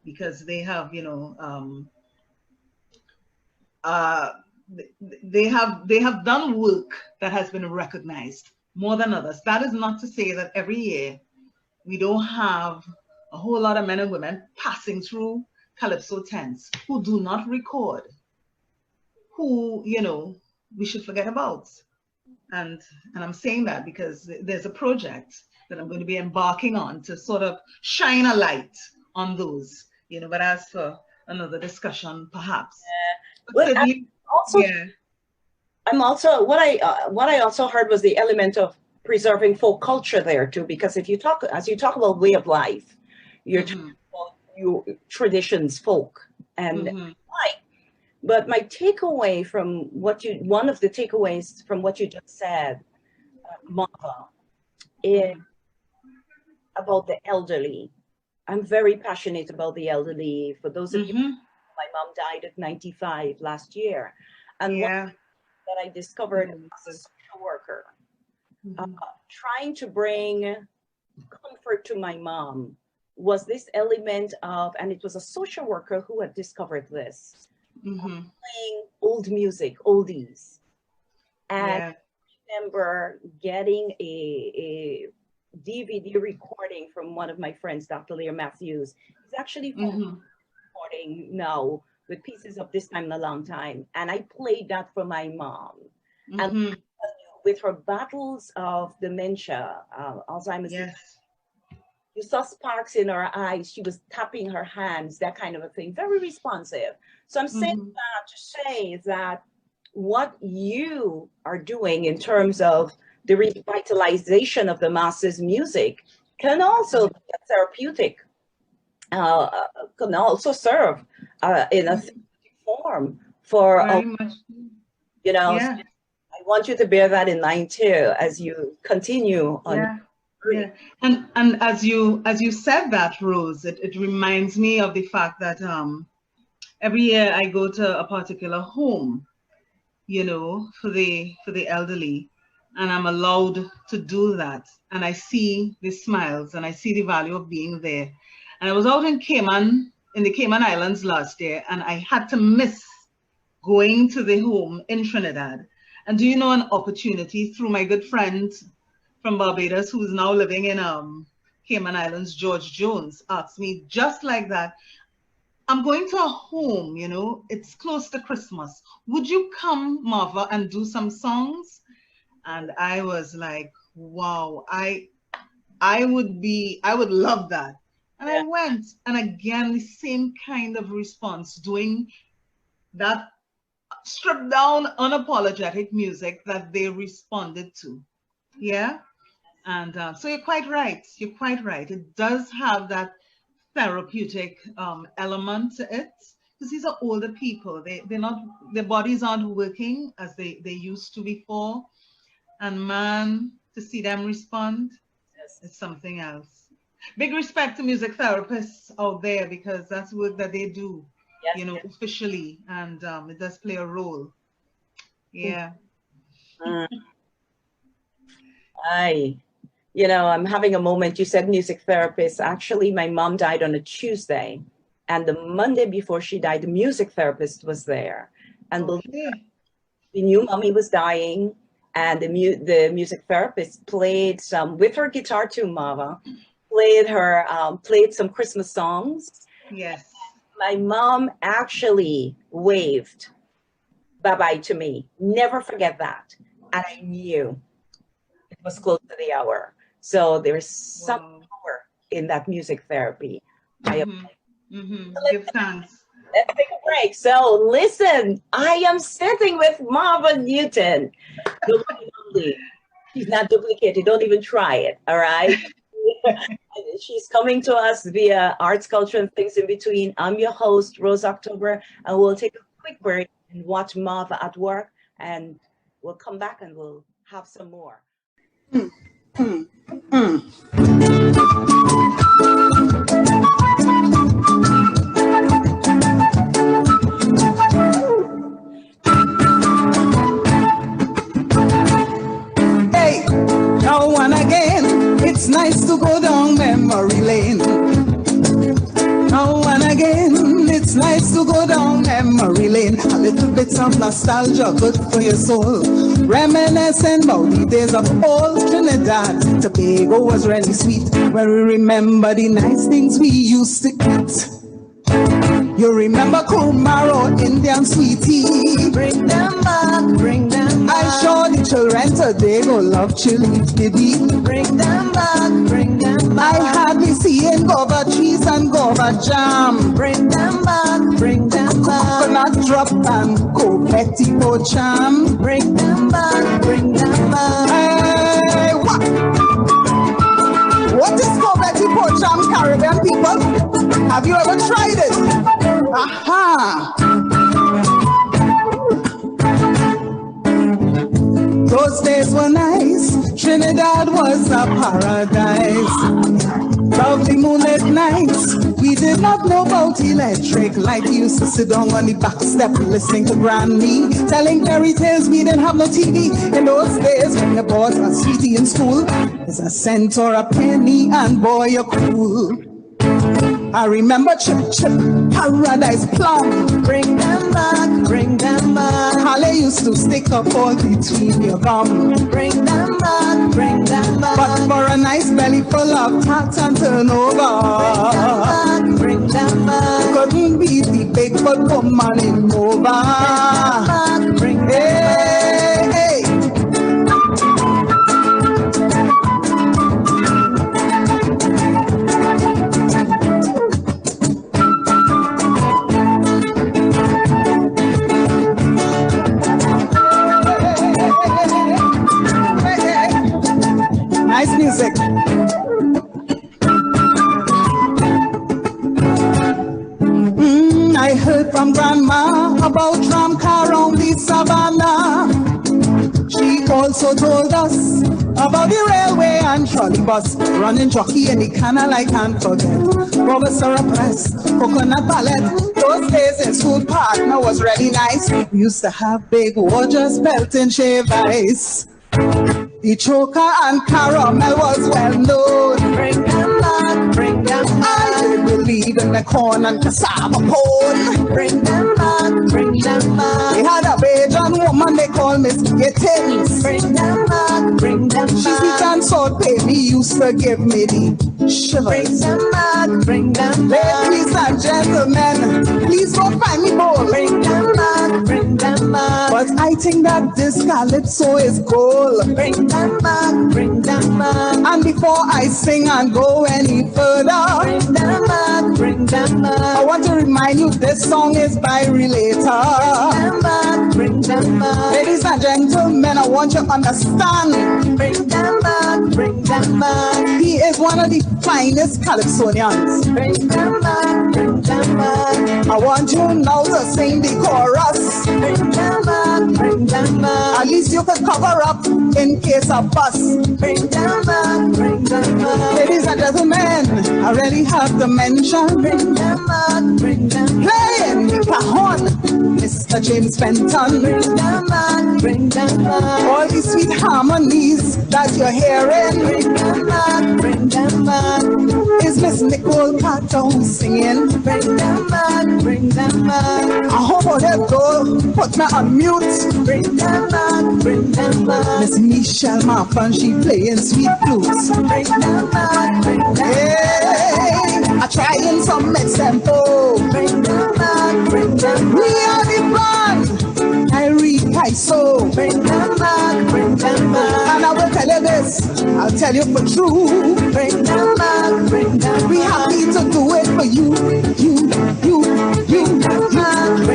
because they have, you know, they have done work that has been recognized more than others. That is not to say that every year we don't have a whole lot of men and women passing through Calypso tents who do not record, who, you know, we should forget about. And I'm saying that because there's a project that I'm going to be embarking on to sort of shine a light on those, you know, but as for another discussion, perhaps. Well, Certainly, also, yeah. I'm also, what I also heard was the element of preserving folk culture there too, because if you talk, as you talk about way of life, you're talking about your traditions, folk, and life. But my takeaway from what you, one of the takeaways from what you just said, Marva, is about the elderly. I'm very passionate about the elderly. For those of you, my mom died at 95 last year. And one thing that I discovered as a social worker, trying to bring comfort to my mom, was this element of, and it was a social worker who had discovered this, playing old music, oldies. And I remember getting a DVD recording from one of my friends, Dr. Leah Matthews. He's actually recording now with pieces of This Time in a Long Time. And I played that for my mom. And with her battles of dementia, Alzheimer's, you saw sparks in her eyes. She was tapping her hands, that kind of a thing, very responsive. So I'm saying that to say that what you are doing in terms of the revitalization of the masses music can also be therapeutic, can also serve in a form for, you know, I want you to bear that in mind too, as you continue on. And as you said that, Rose, it reminds me of the fact that every year I go to a particular home, you know, for the elderly, and I'm allowed to do that. And I see the smiles and I see the value of being there. And I was out in the Cayman Islands last year, and I had to miss going to the home in Trinidad. And do you know, an opportunity through my good friend from Barbados, who's now living in Cayman Islands, George Jones, asked me just like that, I'm going to a home, you know, it's close to Christmas. Would you come, Marva, and do some songs? And I was like, wow, I would love that. And I went, and again, the same kind of response, doing that stripped down, unapologetic music that they responded to. Yeah. And so you're quite right. You're quite right. It does have that therapeutic element to it, because these are older people. They're not, their bodies aren't working as they used to before. And man, to see them respond, it's something else. Big respect to music therapists out there, because that's work that they do, you know, officially, and it does play a role. Yeah. You know, I'm having a moment. You said music therapist. Actually, my mom died on a Tuesday, and the Monday before she died, the music therapist was there. And we knew mommy was dying, and the music therapist played some, with her guitar too, Marva, played some Christmas songs. Yes. My mom actually waved bye-bye to me. Never forget that. And I knew it was close to the hour. So there's some power in that music therapy. Give thanks. Let's take a break. So listen, I am sitting with Marva Newton. She's not duplicated. Don't even try it. All right. She's coming to us via Arts, Culture, and Things in Between. I'm your host, Rose October, and we'll take a quick break and watch Marva at work, and we'll come back and we'll have some more. Hey, now and again, it's nice to go down memory lane. Now and again, it's nice to go down memory lane. A little bit of nostalgia, good for your soul. Reminiscing about the days of old Trinidad. Tobago was really sweet when we remember the nice things we used to eat. You remember Kumaro, Indian sweetie? Bring them back, bring them back. I'm sure the children today go love chili, baby. Bring them back, bring them back. I hardly see guava trees and guava jam. Bring them back, bring them back. Coconut drop and coquetti pocham. Bring them back, bring them back. Hey, what is coquetti pocham, Caribbean people? Have you ever tried it? Aha! Those days were nice. Trinidad was a paradise. Lovely moonlit nights. We did not know about electric light. We used to sit down on the back step listening to Granny telling fairy tales. We didn't have no TV in those days. When you bought a sweetie in school, it's a cent or a penny, and boy, you're cool. I remember Chip Chip, Paradise Plum. Bring them back, bring them back. Halle used to stick up all between your gum. Bring them back, bring them back. But for a nice belly full of tat and turnover, bring them back. Couldn't beat the big foot woman in Nova. Bring them back. Hey. Nice music. I heard from Grandma about tram car on the savannah. She also told us about the railway and trolley bus, running jockey in the canal I can't forget. Rubber syrup press, coconut palette. Those days in school partner was really nice. We used to have big waters, belt and shave ice. The choker and caramel was well known. Bring them back, bring them back. I did believe in the corn and cassava pone. Bring them back, bring them back. They had a Bajan woman they call Miss Gittins. Bring them back, bring them back. She's the and salt pay me used used to give me the shivers. Bring them back. Ladies and gentlemen, please go find me bowl. Bring them back. Bring them back. But I think that this calypso is gold. Bring them back. Bring them back. And before I sing and go any further, Bring them back. Bring them back. I want to remind you this song is by Relator. Bring them back. Bring them back. Ladies and gentlemen, I want you to understand. Bring them back. Bring them back. He is one of the finest calypsonians. Bring them back. Bring them back. I want you now to sing the chorus. Bring them back. Bring them back. At least you could cover up in case of bust. Bring them back. Bring them back. Ladies and gentlemen, I really have to mention. Bring them back. Bring them back. Playing the cajon, Mr. James Fenton. Bring them back. Bring them back. All these sweet harmonies that you're hearing Bring them back. Bring them back. is Miss Nicole Carter singing. Bring them back. Bring them back. I hope all that go put me on mute. Bring them back. Bring them back. Miss Michelle Marva, she playing sweet flutes. Bring them back. Bring them back. Hey, I trying some example. Bring them back. Bring them We back. are the band. I read Kaiso. Bring them back. Bring them back. And I will tell you this, I'll tell you for true. Bring them back. Bring them We back. happy to do it for you.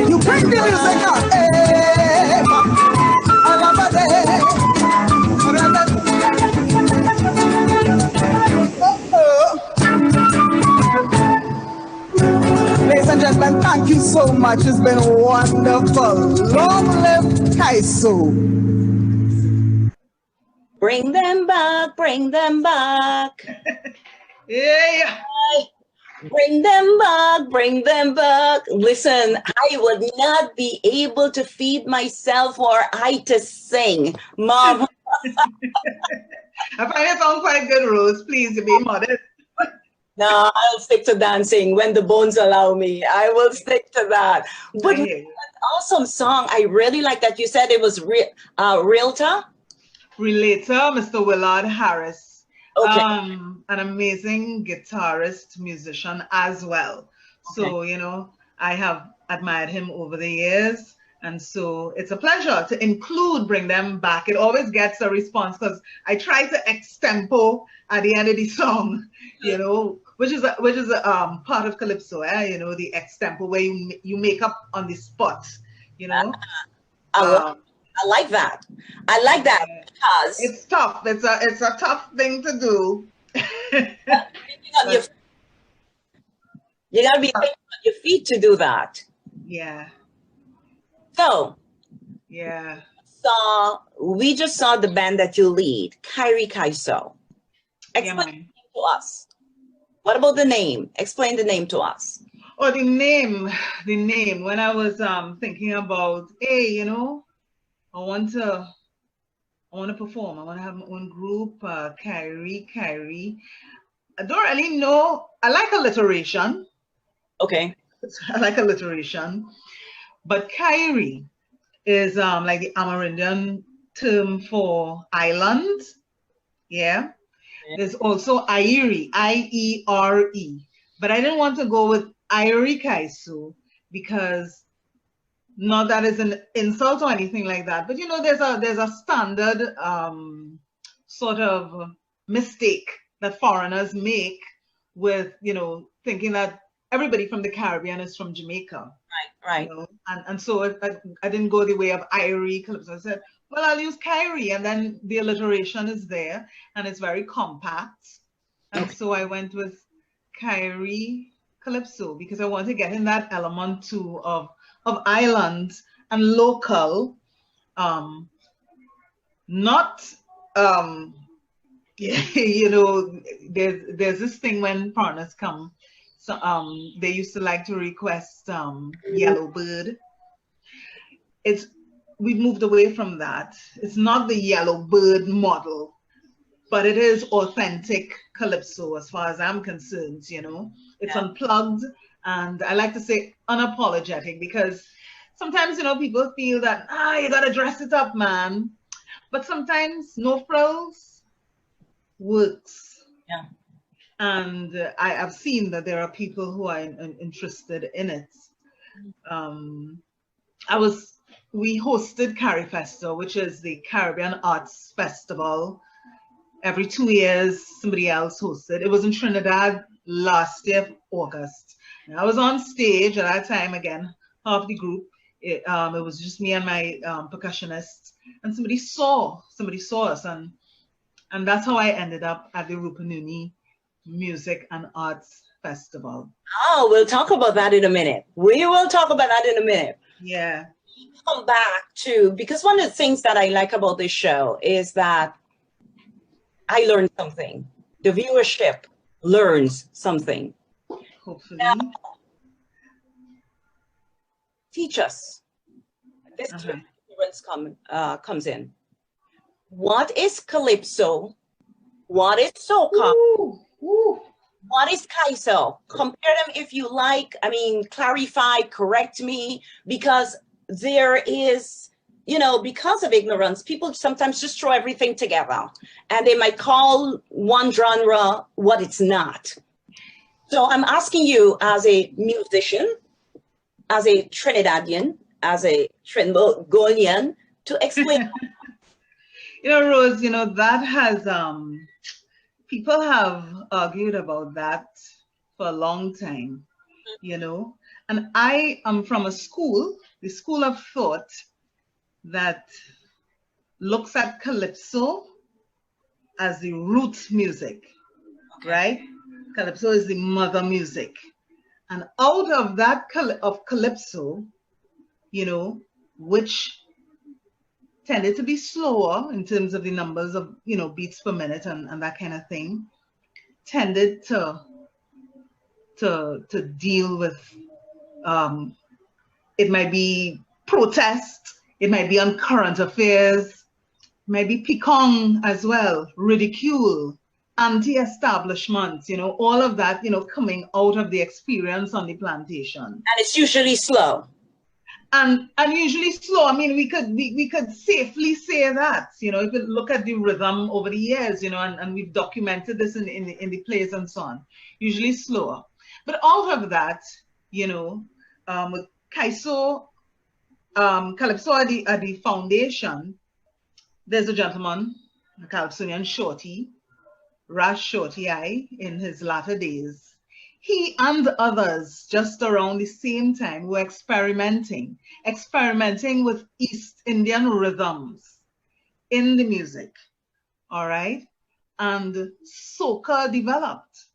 You bring the music out. Hey, another day. Ladies and gentlemen, thank you so much. It's been wonderful. Long live Kaiso. Bring them back, bring them back. Yeah. Bring them back, bring them back. Listen, I would not be able to feed myself or I to sing. Marva, I find it sound quite good, Rose. Please, be modest. no, I'll stick to dancing when the bones allow me. I will stick to that. But awesome song. I really like that. You said it was Realtor? Relator, Mr. Willard Harris. Okay. An amazing guitarist, musician as well. So, you know, I have admired him over the years. And so it's a pleasure to include Bring Them Back. It always gets a response because I try to extempo at the end of the song, you know, which is a part of Calypso, you know, the extempo where you make up on the spot, you know. I like that. I like that because it's tough. It's a tough thing to do. You gotta be on your feet to do that. Yeah. So yeah. We just saw the band that you lead, Kyrie Kaiso. Explain to us. What about the name? Explain the name to us. Oh, the name. When I was thinking about, hey, you know, I want to perform. I want to have my own group, Kyrie. I don't really know. I like alliteration. Okay. I like alliteration. But Kyrie is like the Amerindian term for island. Yeah. There's also Iere, I-E-R-E. But I didn't want to go with Iere Kaiso because not that is an insult or anything like that, but you know, there's a standard sort of mistake that foreigners make with, you know, thinking that everybody from the Caribbean is from Jamaica. Right. You know? And so I didn't go the way of Iere Calypso. I said, well, I'll use Kyrie, and then the alliteration is there, and it's very compact. And so I went with Kyrie Calypso because I want to get in that element too of island and local, not you know, there's this thing when foreigners come, so they used to like to request Yellowbird. We've moved away from that. It's not the Yellowbird model, but it is authentic Calypso as far as I'm concerned, you know. It's unplugged. And I like to say unapologetic because sometimes, you know, people feel that, you got to dress it up, man. But sometimes no frills works. Yeah. And I have seen that there are people who are interested in it. Um, we hosted CariFesta, which is the Caribbean Arts Festival. Every 2 years, somebody else hosted. It was in Trinidad last year, August. And I was on stage at that time again, half the group. It was just me and my percussionist, and somebody saw us, and that's how I ended up at the Rupununi Music and Arts Festival. Oh, we'll talk about that in a minute. We will talk about that in a minute. Yeah. Come back to, because one of the things that I like about this show is that I learned something. The viewership learns something. Hopefully. Now, teach us. This is where ignorance comes in. What is calypso? What is soca? Ooh. What is kaiso? Compare them if you like. I mean, clarify, correct me, because there is, because of ignorance, people sometimes just throw everything together, and they might call one genre what it's not. So I'm asking you, as a musician, as a Trinidadian, as a Trinidadian, to explain. Rose, that has, people have argued about that for a long time, and I am from the school of thought that looks at calypso as the root music, right? Calypso is the mother music. And out of that of calypso, which tended to be slower in terms of the numbers of, beats per minute and that kind of thing, tended to deal with, it might be protest, it might be on current affairs, it might be picong as well, ridicule, anti-establishment, all of that, coming out of the experience on the plantation. And it's usually slow. And usually slow. I mean, we could safely say that, if you look at the rhythm over the years, and we've documented this in the plays and so on, usually slower. But out of that, with Calypso at the foundation, there's a gentleman, a Calypsonian Shorty, Rash Shorty in his latter days. He and others just around the same time were experimenting with East Indian rhythms in the music, all right? And soca developed.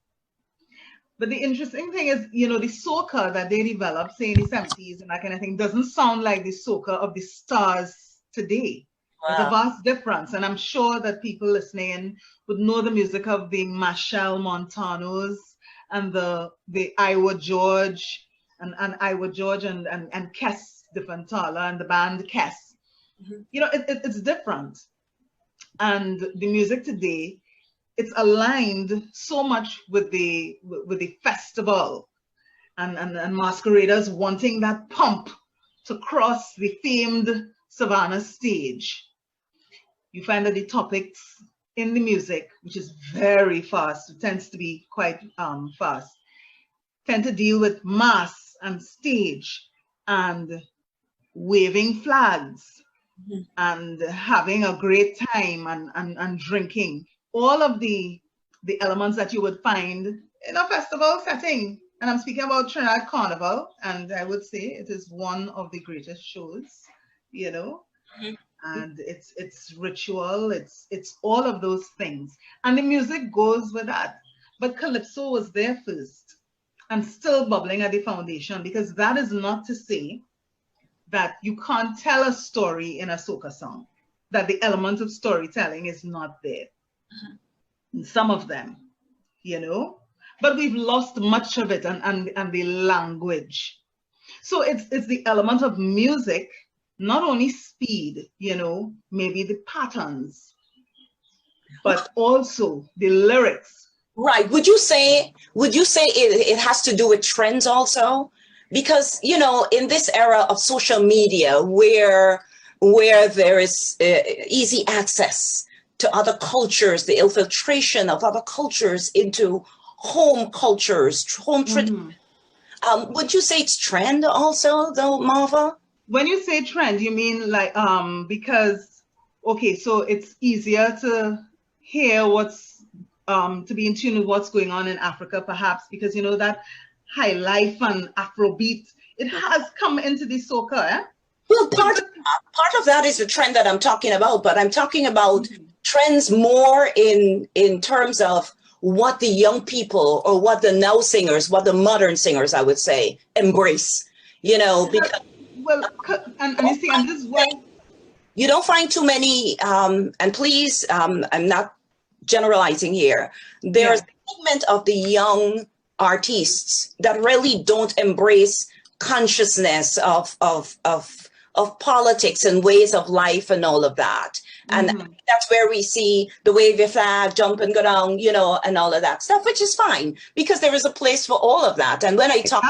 But the interesting thing is, the soca that they developed, say in the 70s and that kind of thing, doesn't sound like the soca of the stars today. Wow. There's a vast difference. And I'm sure that people listening would know the music of the Machel Montanos and the Iowa George and Iowa George and Kes de Fantala and the band Kes. Mm-hmm. It's different. And the music today, it's aligned so much with the festival and masqueraders wanting that pump to cross the famed Savannah stage. You find that the topics in the music, which is very fast, it tends to be quite fast, tend to deal with mass and stage and waving flags, mm-hmm. and having a great time and drinking. All of the elements that you would find in a festival setting. And I'm speaking about Trinidad Carnival, and I would say it is one of the greatest shows, mm-hmm. And it's ritual, it's all of those things. And the music goes with that. But Calypso was there first and still bubbling at the foundation, because that is not to say that you can't tell a story in a soca song, that the element of storytelling is not there. Uh-huh. In some of them, but we've lost much of it and the language. So it's the element of music, not only speed, maybe the patterns, but also the lyrics. Right. Would you say it has to do with trends also? Because, in this era of social media where there is easy access to other cultures, the infiltration of other cultures into home cultures, home traditions. Would you say it's trend also, though, Marva? When you say trend, you mean like because okay, so it's easier to hear what's to be in tune with what's going on in Africa, perhaps because you know that high life and Afrobeat, it has come into the soca, eh? Well, part of that is the trend that I'm talking about, but I'm talking about trends more in terms of what the young people or what the now singers, what the modern singers, I would say, embrace. You know, because well, and you see, and this is why you don't find too many. And please, I'm not generalizing here. There's a segment of the young artists that really don't embrace consciousness of politics and ways of life and all of that. And that's where we see the wave your flag, jump and go down, you know, and all of that stuff, which is fine because there is a place for all of that. And when I talk,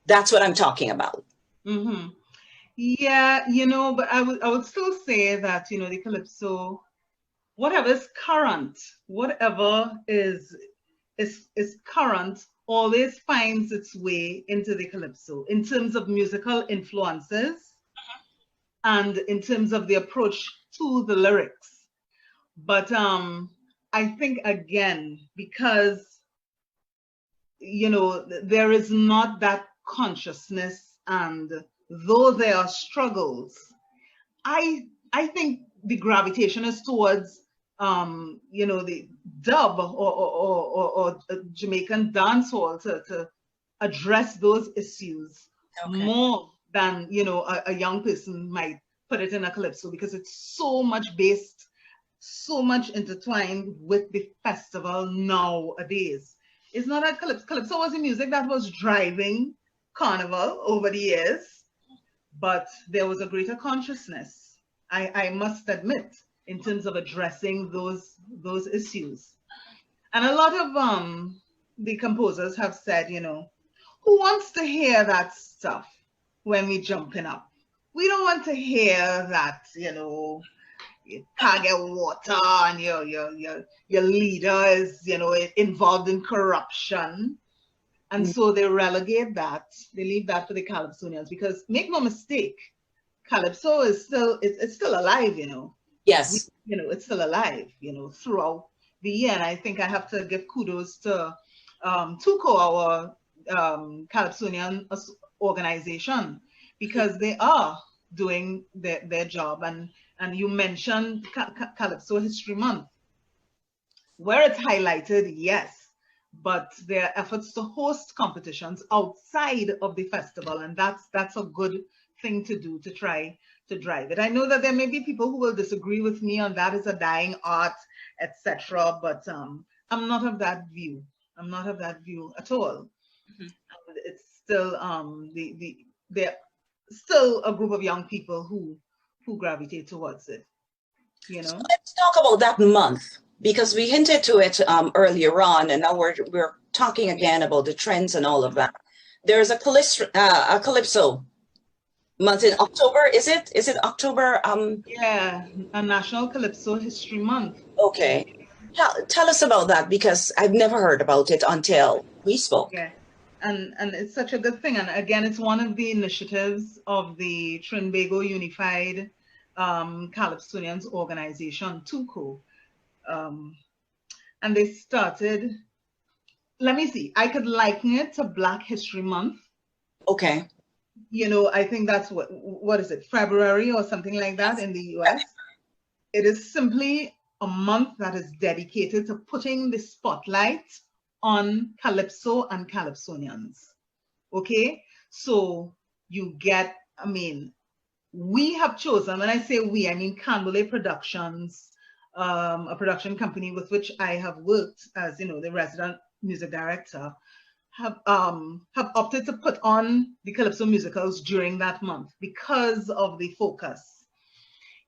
that's what I'm talking about. Yeah, you know, but I would still say that, you know, the calypso, whatever is current, whatever is current always finds its way into the calypso in terms of musical influences and in terms of the approach to the lyrics. But I think again, because you know, there is not that consciousness, and though there are struggles, I think the gravitation is towards you know, the dub or Jamaican dancehall to address those issues more than, you know, a young person might put it in a calypso, because it's so much based, so much intertwined with the festival nowadays. It's not that calypso was the music that was driving carnival over the years, but there was a greater consciousness, I must admit, in terms of addressing those issues. And a lot of the composers have said, you know, who wants to hear that stuff when we jumping up? We don't want to hear that, you know, you can't get water and your leader is, you know, involved in corruption. And so they relegate that, they leave that for the Calypsonians, because make no mistake, Calypso is still, it's still alive, you know. Yes. You know, it's still alive, you know, throughout the year. And I think I have to give kudos to TUCO, our Calypsonian organization, because they are doing their job. And you mentioned Calypso History Month, where it's highlighted, yes, but there are efforts to host competitions outside of the festival, and that's a good thing to do, to try to drive it. I know that there may be people who will disagree with me on that is a dying art, etc., but I'm not of that view. I'm not of that view at all. It's still there still a group of young people who gravitate towards it, you know. So let's talk about that month, because we hinted to it earlier on, and now we're talking again about the trends and all of that. There's a calypso month in October, is it? Is it October? Yeah, a National Calypso History Month. Okay. Tell us about that, because I've never heard about it until we spoke. Yeah, and it's such a good thing. And again, it's one of the initiatives of the Trinbago Unified Calypsonians organization, TUCO. And they started, let me see, I could liken it to Black History Month. Okay. You know, I think that's what is it, February or something like that in the US. It is simply a month that is dedicated to putting the spotlight on Calypso and Calypsonians. Okay, so you get, I mean, we have chosen, when I say we, I mean Canberlay Productions, a production company with which I have worked as, you know, the resident music director, have opted to put on the Calypso musicals during that month because of the focus.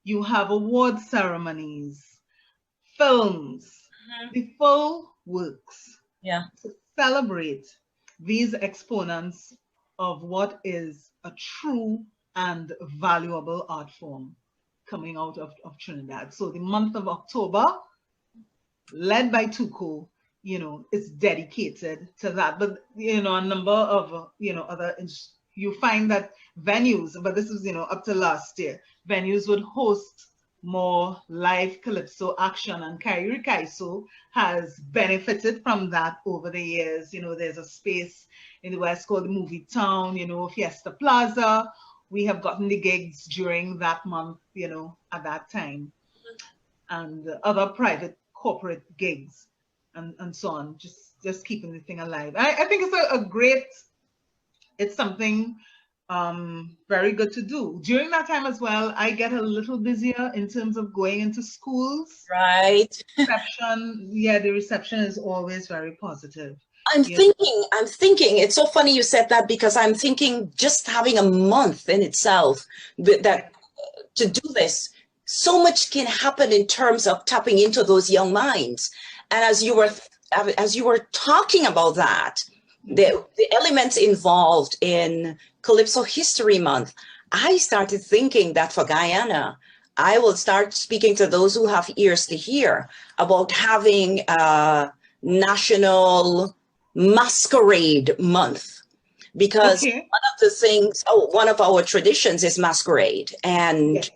You have award ceremonies, films, the full works, to celebrate these exponents of what is a true and valuable art form, coming out of Trinidad. So the month of October, led by Tuco, is dedicated to that. But, a number of, other, you find that venues, but this was, up to last year, venues would host more live calypso action, and Kairi Kaiso has benefited from that over the years. There's a space in the West called the Movie Town, Fiesta Plaza. We have gotten the gigs during that month, at that time, and other private corporate gigs and so on, just keeping the thing alive. I think it's it's something very good to do. During that time as well, I get a little busier in terms of going into schools. Right. The reception is always very positive. I'm thinking, it's so funny you said that, because I'm thinking just having a month in itself that to do this, so much can happen in terms of tapping into those young minds. And as you were talking about that, the elements involved in Calypso History Month, I started thinking that for Guyana, I will start speaking to those who have ears to hear about having a national masquerade month, because one of our traditions is masquerade, and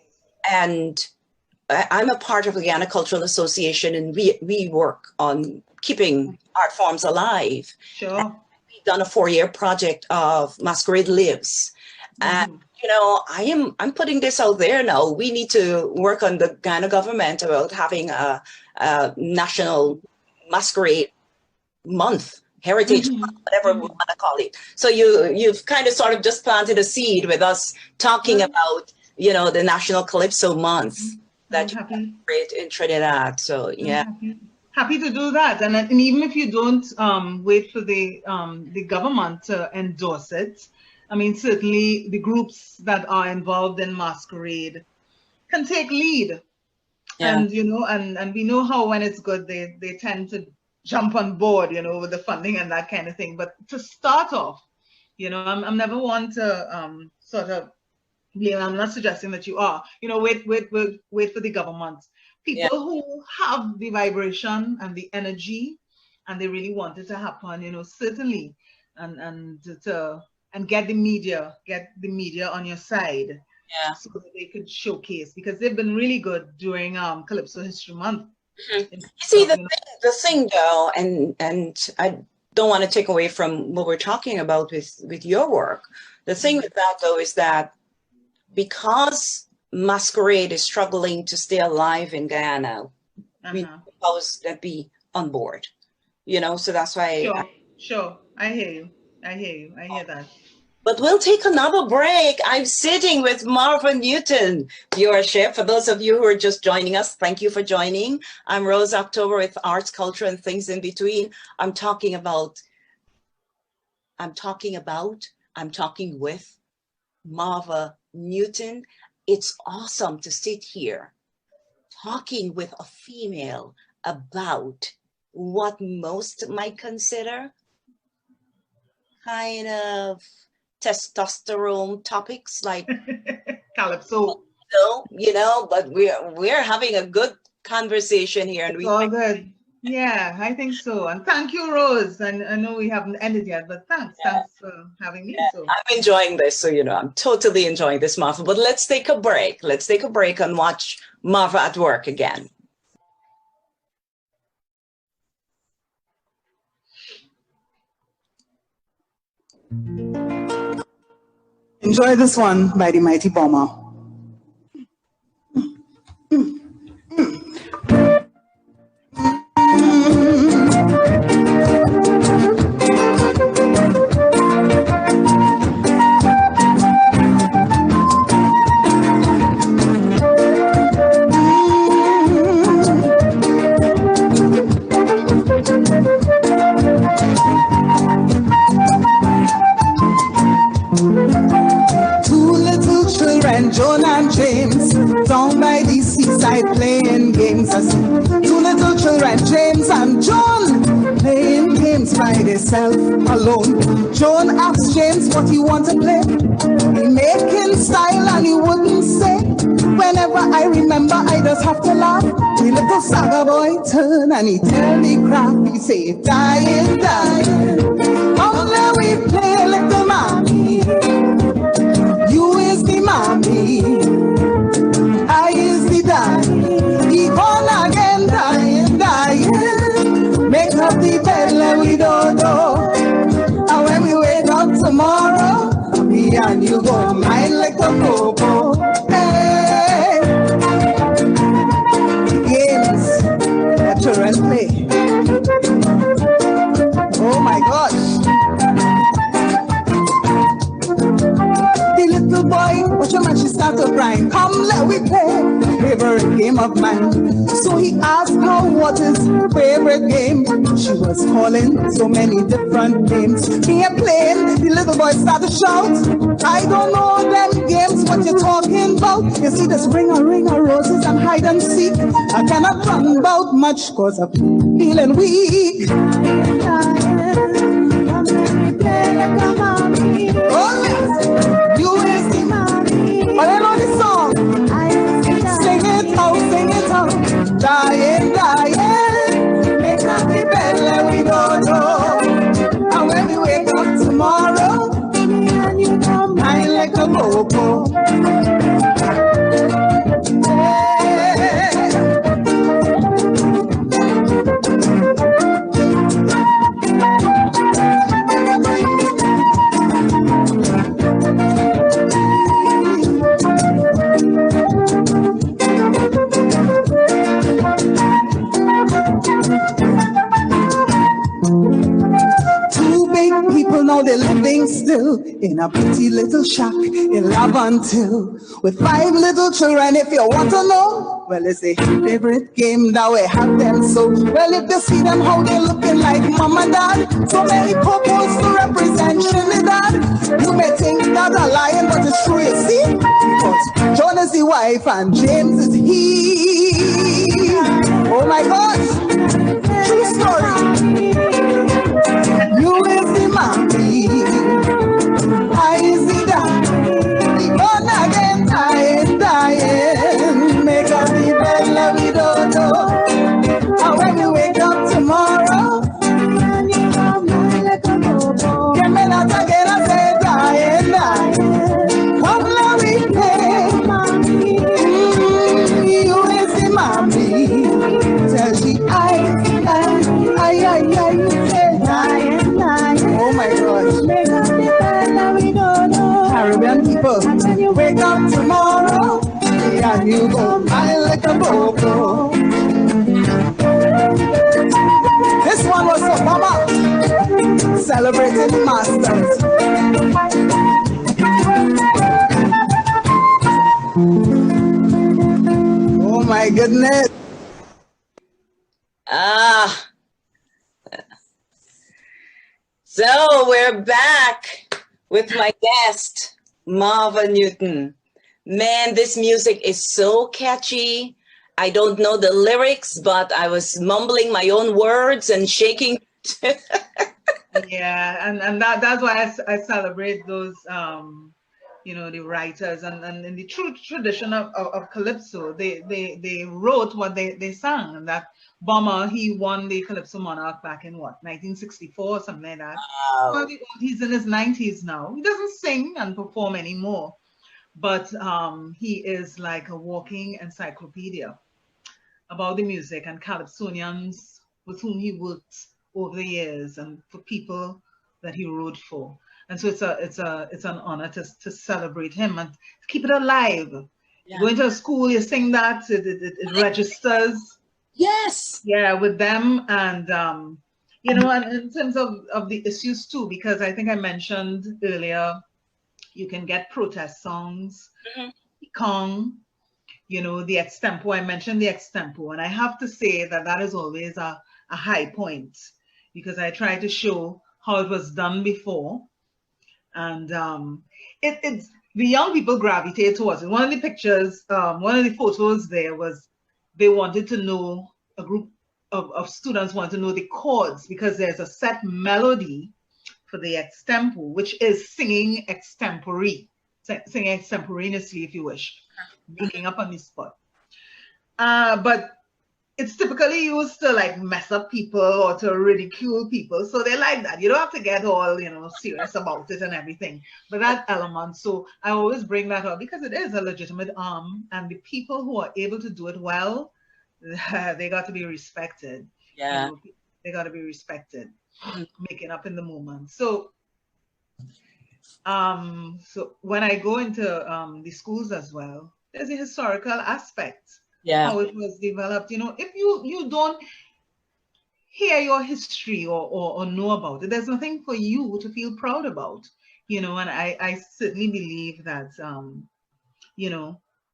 I'm a part of the Guyana Cultural Association, and we work on keeping art forms alive. Sure. We've done a 4-year project of Masquerade Lives. And I'm putting this out there now. We need to work on the Guyana government about having a national masquerade month, heritage month, whatever we want to call it. So you've kind of sort of just planted a seed with us talking about the National Calypso Month that you celebrate in Trinidad. So yeah. Happy to do that, and even if you don't wait for the government to endorse it, I mean, certainly the groups that are involved in masquerade can take lead. Yeah. And and we know how when it's good they tend to jump on board, with the funding and that kind of thing. But to start off, I'm never one to sort of blame. I'm not suggesting that you are. Wait for the government. People who have the vibration and the energy, and they really want it to happen, certainly, and get the media on your side, so that they could showcase, because they've been really good during Calypso History Month. See, the thing though, and I don't want to take away from what we're talking about with your work. The thing with that though is that because masquerade is struggling to stay alive in Guyana, we suppose that be on board, so that's why. Sure. I hear you. I hear that. But we'll take another break. I'm sitting with Marva Newton. Viewership, for those of you who are just joining us, thank you for joining. I'm Rose October with Arts, Culture, and Things in Between. I'm talking with Marva Newton. It's awesome to sit here talking with a female about what most might consider kind of testosterone topics like Calypso. But we're having a good conversation here, and it's all good. Yeah, I think so. And thank you, Rose. And I know we haven't ended yet, but thanks for having me. So I'm enjoying this. So I'm totally enjoying this, Marva. But let's take a break. Let's take a break and watch Marva at work again. Enjoy this one by the Mighty Bomber. John and James, down by the seaside playing games. I see 2 little children, James and John, playing games by themselves alone. John asked James what he want to play. He making style and he wouldn't say. Whenever I remember I just have to laugh. The little saga boy turn and he tell me crap. He say, dying, dying. Come let we play little mommy. You is the mommy. I is the daddy. He born again, dying, dying. Make up the bed let we don't know. And when we wake up tomorrow, me and you go mine like a popo. Hey, games that children play. Oh my gosh. The little boy, watch your man, she start to cry. Come, let we play favorite game of mine. So he asked her what is her favorite game. She was calling so many different names. He ain't playing, the little boy started to shout. I don't know them games, what you're talking about. You see this ring of roses and hide and seek. I cannot run about much cause I'm feeling weak. Oh yes, you is the mommy. But I know the song. Sing it out. Dying, dying. Make up the bed let we don't know. And when we wake up tomorrow, me and you come mine like a popo. People now they're living still in a pretty little shack in Lavantil with 5 little children. If you want to know, well, it's a favorite game that we have them. So, well, if you see them how they looking like mom and dad, so many purples to represent Trinidad. You may think that a lion, but it's true, you see, because John is the wife and James is he. Oh my gosh, true story. You is the mommy, I is the daddy. Born again, dying. Make up the bed, let we don't know. And when we wake up tomorrow, get me not again, I say dying. Come let we play, you is the mommy. Tell she I. Oh my gosh. Caribbean people, wake up tomorrow, and you go mine like a popo. This one was for Mama, celebrating the masters. Oh my goodness. So we're back with my guest, Marva Newton. Man, this music is so catchy. I don't know the lyrics, but I was mumbling my own words and shaking. Yeah, and that's why I celebrate those, you know, the writers and in the true tradition of Calypso, they wrote what they sang, and that Bomber, he won the Calypso Monarch back in what, 1964 or something like that. Wow. Well, he's in his 90s now. He doesn't sing and perform anymore, but he is like a walking encyclopedia about the music and Calypsonians with whom he worked over the years and for people that he wrote for. And so it's an honor to celebrate him and keep it alive. Yeah. Going to a school, you sing that, it registers. Yes. Yeah, with them. And, you know, and in terms of the issues too, because I think I mentioned earlier, you can get protest songs, Kong, you know, the extempo. I mentioned the extempo. And I have to say that that is always a high point because I try to show how it was done before. And it's the young people gravitate towards it. One of the pictures, one of the photos there was they wanted to know, a group of students wanted to know the chords because there's a set melody for the extempo, which is singing extempore, singing extemporaneously if you wish, making up on the spot. But it's typically used to like mess up people or to ridicule people. So they like that. You don't have to get all, serious about it and everything. But that element, so I always bring that up because it is a legitimate and the people who are able to do it well, they got to be respected. Yeah. They got to be respected, making up in the moment. So when I go into the schools as well, there's a historical aspect. Yeah. How it was developed. If you don't hear your history or know about it, there's nothing for you to feel proud about. And I certainly believe that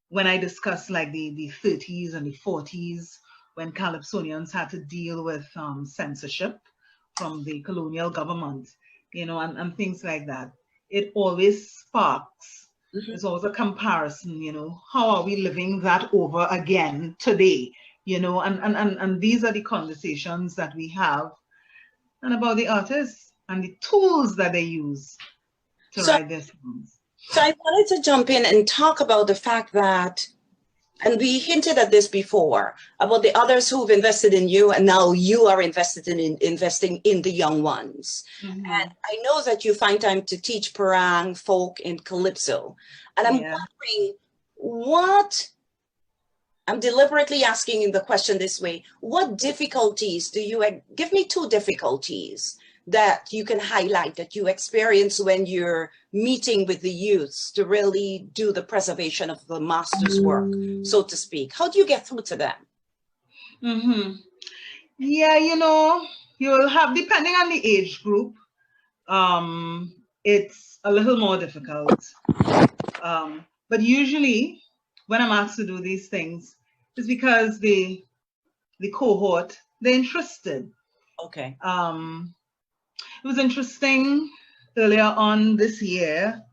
when I discuss like the 30s and the 40s, when Calypsonians had to deal with censorship from the colonial government, and things like that, it always sparks. There's always a comparison, how are we living that over again today? And these are the conversations that we have, and about the artists and the tools that they use to write their songs. So I wanted to jump in and talk about the fact that, and we hinted at this before, about the others who've invested in you, and now you are invested in investing in the young ones. And I know that you find time to teach parang, folk, and calypso. And I'm wondering I'm deliberately asking the question this way. What difficulties give me 2 difficulties that you can highlight that you experience when you're meeting with the youths to really do the preservation of the master's work, so to speak? How do you get through to them? Yeah, you'll have, depending on the age group, it's a little more difficult. But usually when I'm asked to do these things, it's because the cohort, they're interested. Okay. It was interesting earlier on this year,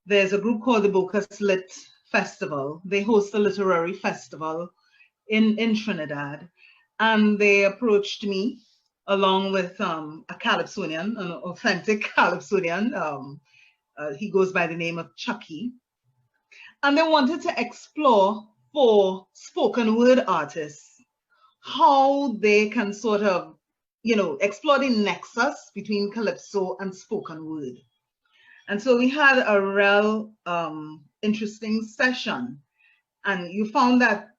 there's a group called the Bocas Lit Festival. They host a literary festival in Trinidad. And they approached me along with a Calypsonian, an authentic Calypsonian. He goes by the name of Chucky. And they wanted to explore for spoken word artists how they can sort of, explore the nexus between calypso and spoken word. And so we had a real interesting session. And you found that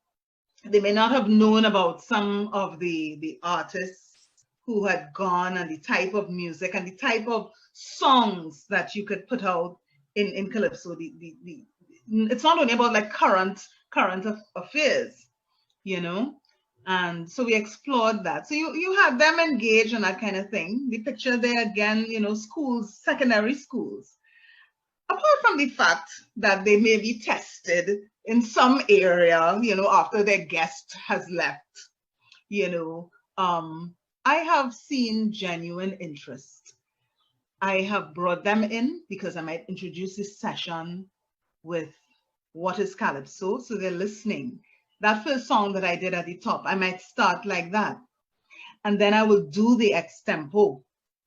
they may not have known about some of the artists who had gone, and the type of music and the type of songs that you could put out in calypso. It's not only about like current affairs, and so we explored that. So you have them engaged in that kind of thing. The picture there again, schools, secondary schools. Apart from the fact that they may be tested in some area, after their guest has left, I have seen genuine interest. I have brought them in because I might introduce this session with what is calypso, so they're listening. That first song that I did at the top, I might start like that. And then I will do the extempo.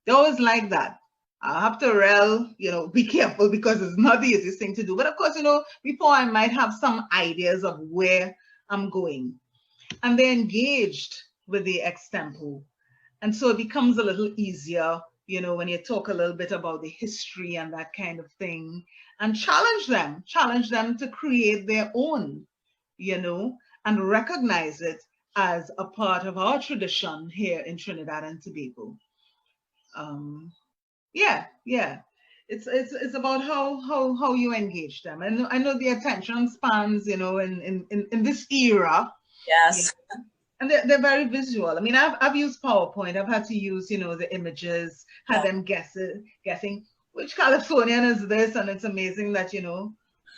They always like that. I have to be careful because it's not the easiest thing to do. But of course, before I might have some ideas of where I'm going. And they're engaged with the extempo. And so it becomes a little easier, when you talk a little bit about the history and that kind of thing, and challenge them to create their own, and recognize it as a part of our tradition here in Trinidad and Tobago. It's about how you engage them. And I know the attention spans, in this era. Yes. And they're very visual. I mean, I've used PowerPoint. I've had to use, the images, had them guessing which Calypsonian is this, and it's amazing that,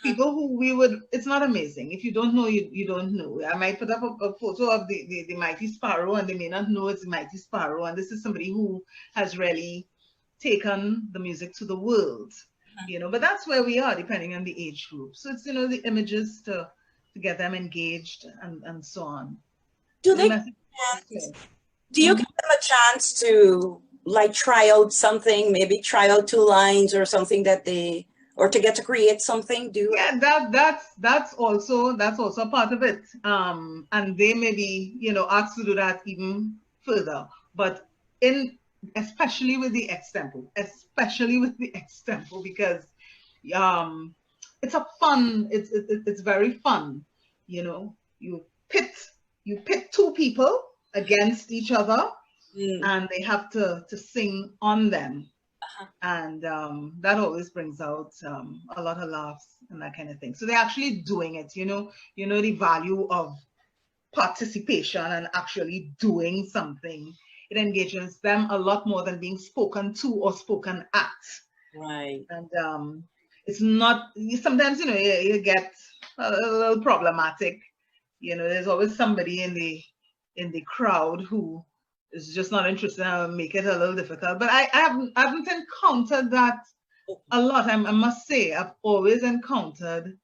people who it's not amazing. If you don't know, you don't know. I might put up a photo of the Mighty Sparrow, and they may not know it's the Mighty Sparrow. And this is somebody who has really taken the music to the world, but that's where we are, depending on the age group. So it's, the images to get them engaged and so on. Do you give them a chance to like try out something, maybe try out 2 lines or something or to get to create something? Do Yeah, that's also part of it. And they may be, asked to do that even further. But in especially with the extempo, because um, it's a fun. It's very fun. You pit two people against each other, and they have to sing on them. And that always brings out a lot of laughs and that kind of thing. So they're actually doing it, the value of participation and actually doing something. It engages them a lot more than being spoken to or spoken at. Right. And it's not, sometimes, you get a little problematic. There's always somebody in the crowd who is just not interested and make it a little difficult. But I haven't encountered that a lot. I must say, I've always encountered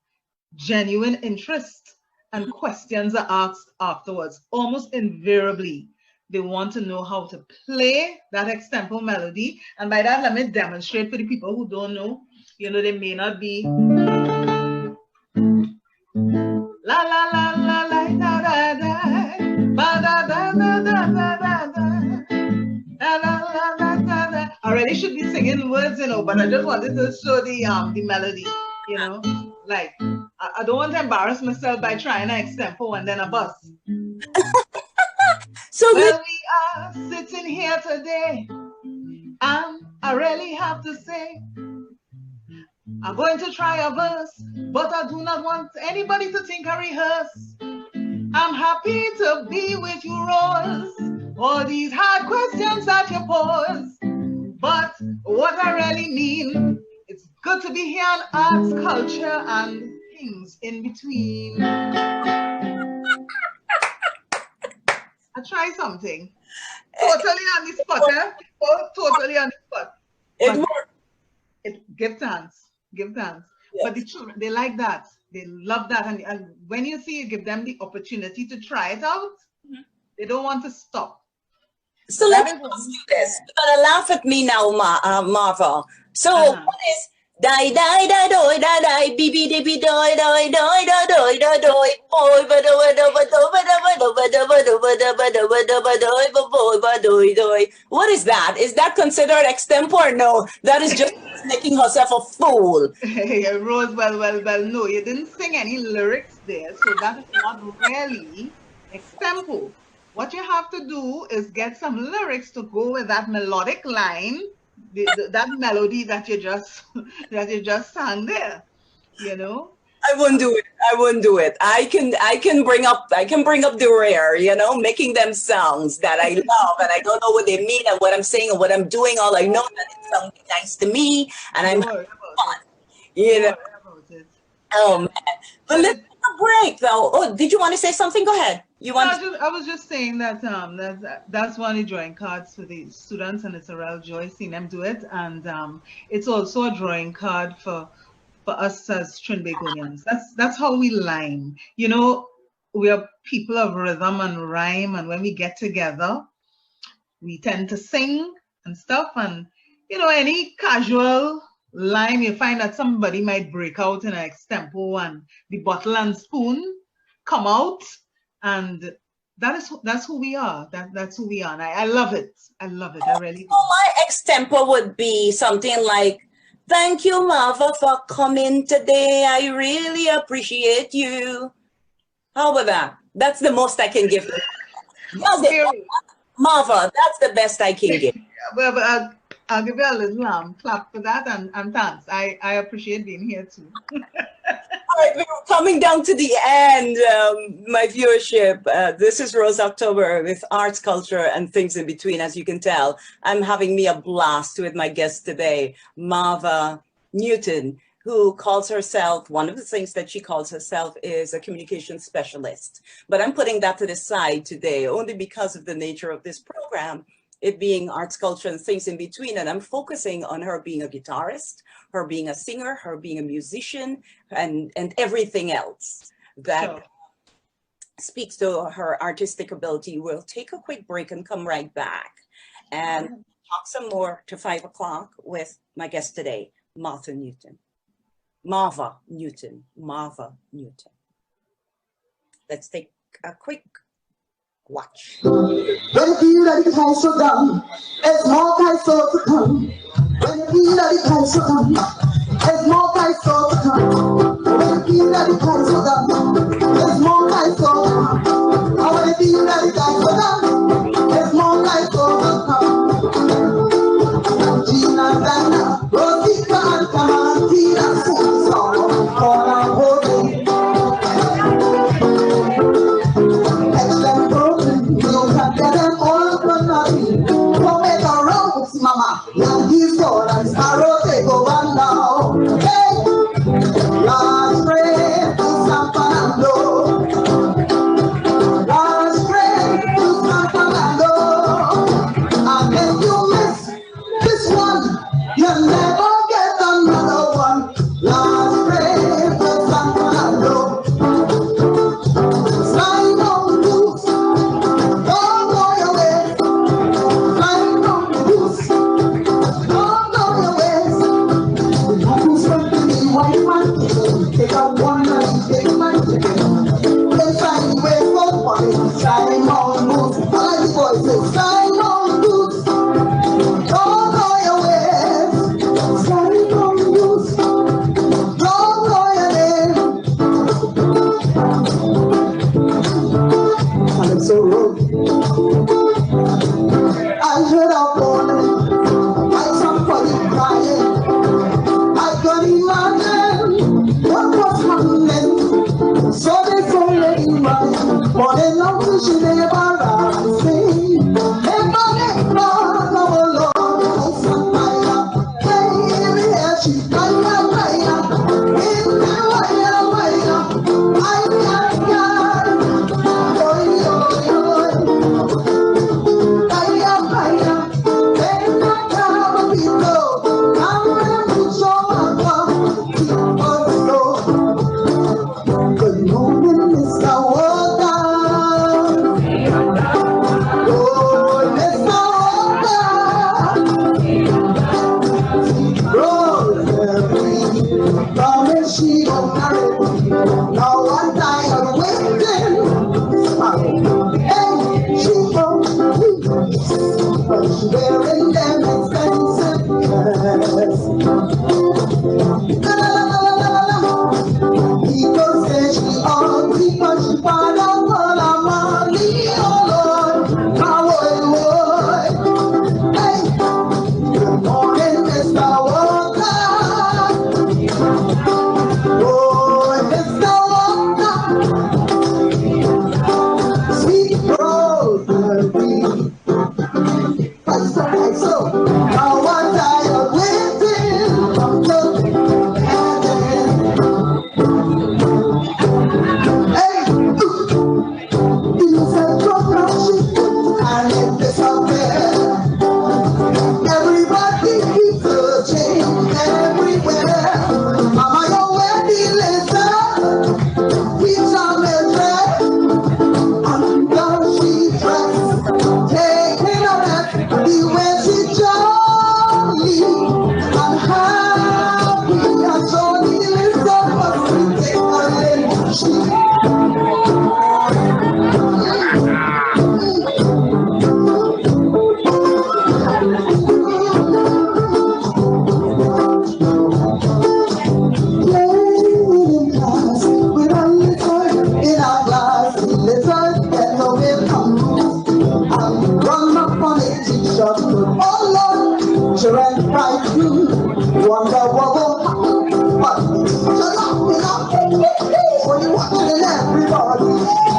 genuine interest, and questions are asked afterwards. Almost invariably, they want to know how to play that extempo melody. And by that, let me demonstrate for the people who don't know. They may not be la la la la la da da da ba da da da da da da da da da da da. I really should be singing words, but I just wanted to show the melody, like I don't want to embarrass myself by trying an extempo and then a bust. So well, we are sitting here today, and I really have to say, I'm going to try a verse, but I do not want anybody to think I rehearse. I'm happy to be with you, Rose. All these hard questions that you pose. But what I really mean, it's good to be here on arts, culture, and things in between. I try something. Totally on the spot, eh? Oh, totally on the spot. it worked. Give thanks. Give thanks. Yes. But the children, they like that. They love that. And when you see, you give them the opportunity to try it out, they don't want to stop. So let's do this. You're gonna laugh at me now, Marva. So what is die die die doi die die bi bi di bi doi doi doi doi doi doi doi boy ba doi doi ba doi ba doi ba doi ba doi ba doi ba doi ba doi ba doi ba boy ba doi doi. What is that? Is that considered extempo or no? That is just making herself a fool. Hey, Rose, well, no, you didn't sing any lyrics there, so that is not really extempo. What you have to do is get some lyrics to go with that melodic line, that melody that you just sang there. I wouldn't do it. I can bring up the rare, making them songs that I love, and I don't know what they mean and what I'm saying and what I'm doing. All I know that it's something nice to me, and I'm having fun. Oh man! But let's take a break, though. Oh, did you want to say something? Go ahead. I was just saying that that's one of the drawing cards for the students, and it's a real joy seeing them do it. And it's also a drawing card for us as Trinbagonians. That's how we line. We are people of rhythm and rhyme, and when we get together, we tend to sing and stuff. And any casual line, you find that somebody might break out in an extempo, and the bottle and spoon come out. And that's who we are. That's who we are. And I love it. I love it. I really do. Well, my extempo would be something like, thank you, Marva, for coming today. I really appreciate you. How about that? That's the most I can give. Marva, that's the best I can give. Well, I'll give you a little clap for that, and thanks. I appreciate being here too. All right, we're coming down to the end, my viewership. This is Rose October with arts, culture, and things in between. As you can tell, I'm having me a blast with my guest today, Marva Newton, who calls herself, one of the things that she calls herself is a communication specialist. But I'm putting that to the side today only because of the nature of this program, it being arts, culture, and things in between. And I'm focusing on her being a guitarist, her being a singer, her being a musician, and everything else that speaks to her artistic ability. We'll take a quick break and come right back and talk some more to 5 o'clock with my guest today, Martha Newton. Marva Newton. Marva Newton. Let's take a quick watch. When you feel that the time's so down, there's more guys so to come. When you feel that the time's so down, there's more guys so to come. When you feel that the time's so down, there's more guys so to come. And when you feel that the time's so down, there's more guys so to come. Gina, Dana, Rosita, and Kamantina, sing song for our holy. Excellent program, you can get them all for nothing. Come make a road, mama. Yankees go and Sparrow they go on now. Hey, last train to San Fernando. Last train to San Fernando. And if you miss this one, you'll never get another one. Last train to San Fernando. Slide on loose, don't go your way. Slide on loose, don't go your way. The who's going to be white man, take out one and take my ticket. Inside the way for one, slide on loose. I like the boys say, slide on loose, don't go your way. Slide on loose, don't go your way. And it's so road. I heard a warning, I somebody crying. I could imagine what was happening. So they told Lady Ryan, but they know she never ran. Say, never, never, no Lord, I said, baby, yeah, she fire, fire, in the wire, wire, I boy, boy, boy. Fire, fire, then I come and be low. Come and put your mouth, keep on slow. Good morning, Mr. Walker. Oh, Mr. Walker. Rosemary, promise she gon' marry. Now I'm tired of waiting. Hey, she gon' leave, but she wearing them expensive dress. La la la la la la la. People say she ugly, but she found out all her money. Oh Lord, my boy, hey. Good morning, Mr. Walker. Oh, Mr. Walker. Sweet Rosemary. So, now I'm tired waiting. I'm looking at it. Hey, things have crashed and it disappeared. Everybody keeps searching everywhere. Mama, your wedding later, we shall make under she dress, taking a rest, the way she jolly and happy, and Johnny Lisa must take a little she. Playing class with a little in a glass, little get away from and run up on a t-shirt. Oh Lord, she ran right through. Wonder what will happen, but she's laughing up. When you watching everybody,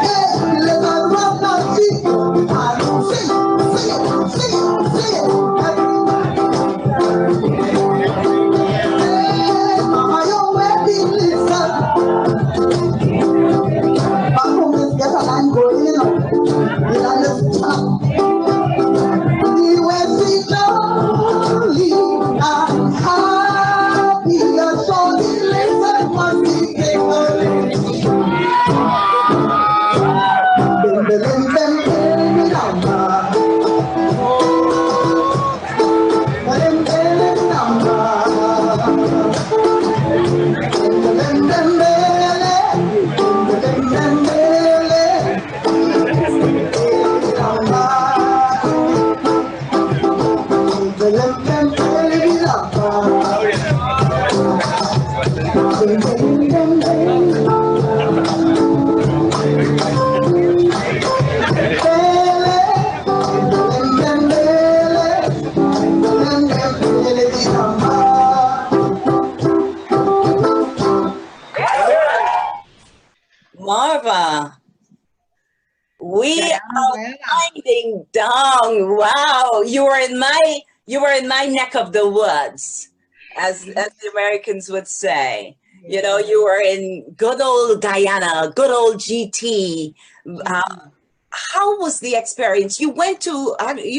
hey, little run that feet and sing, sing it, sing it, sing it. Everybody, hey, mama, your wedding listen. Back home is get a line going, you know. You understand? The way she jolly and happy, and so the listen must be taken. Marva, we Guyana, are Guyana. winding down. Wow, you were in my neck of the woods, as the Americans would say. You know, Yeah. you were in good old Guyana, good old GT. GT. How was the experience? You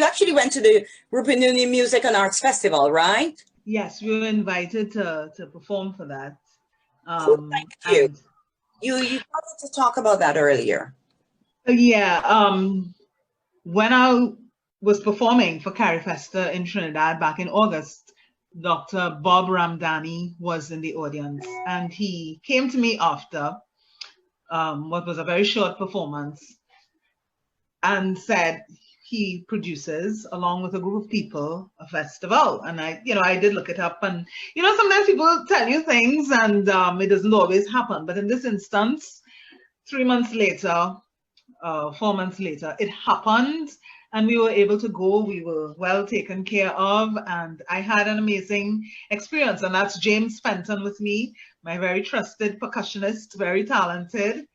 actually went to the Rupununi Music and Arts Festival, right? Yes, we were invited to perform for that. Who thanked you? And You started to talk about that earlier. yeah, when I was performing for Carrie Festa in Trinidad back in August, Dr. Bob Ramdani was in the audience, and he came to me after what was a very short performance and said he produces, along with a group of people, a festival. And I did look it up, and sometimes people tell you things and it doesn't always happen. But in this instance, 3 months later, 4 months later, it happened, and we were able to go. We were well taken care of, and I had an amazing experience. And that's James Fenton with me, my very trusted percussionist, very talented.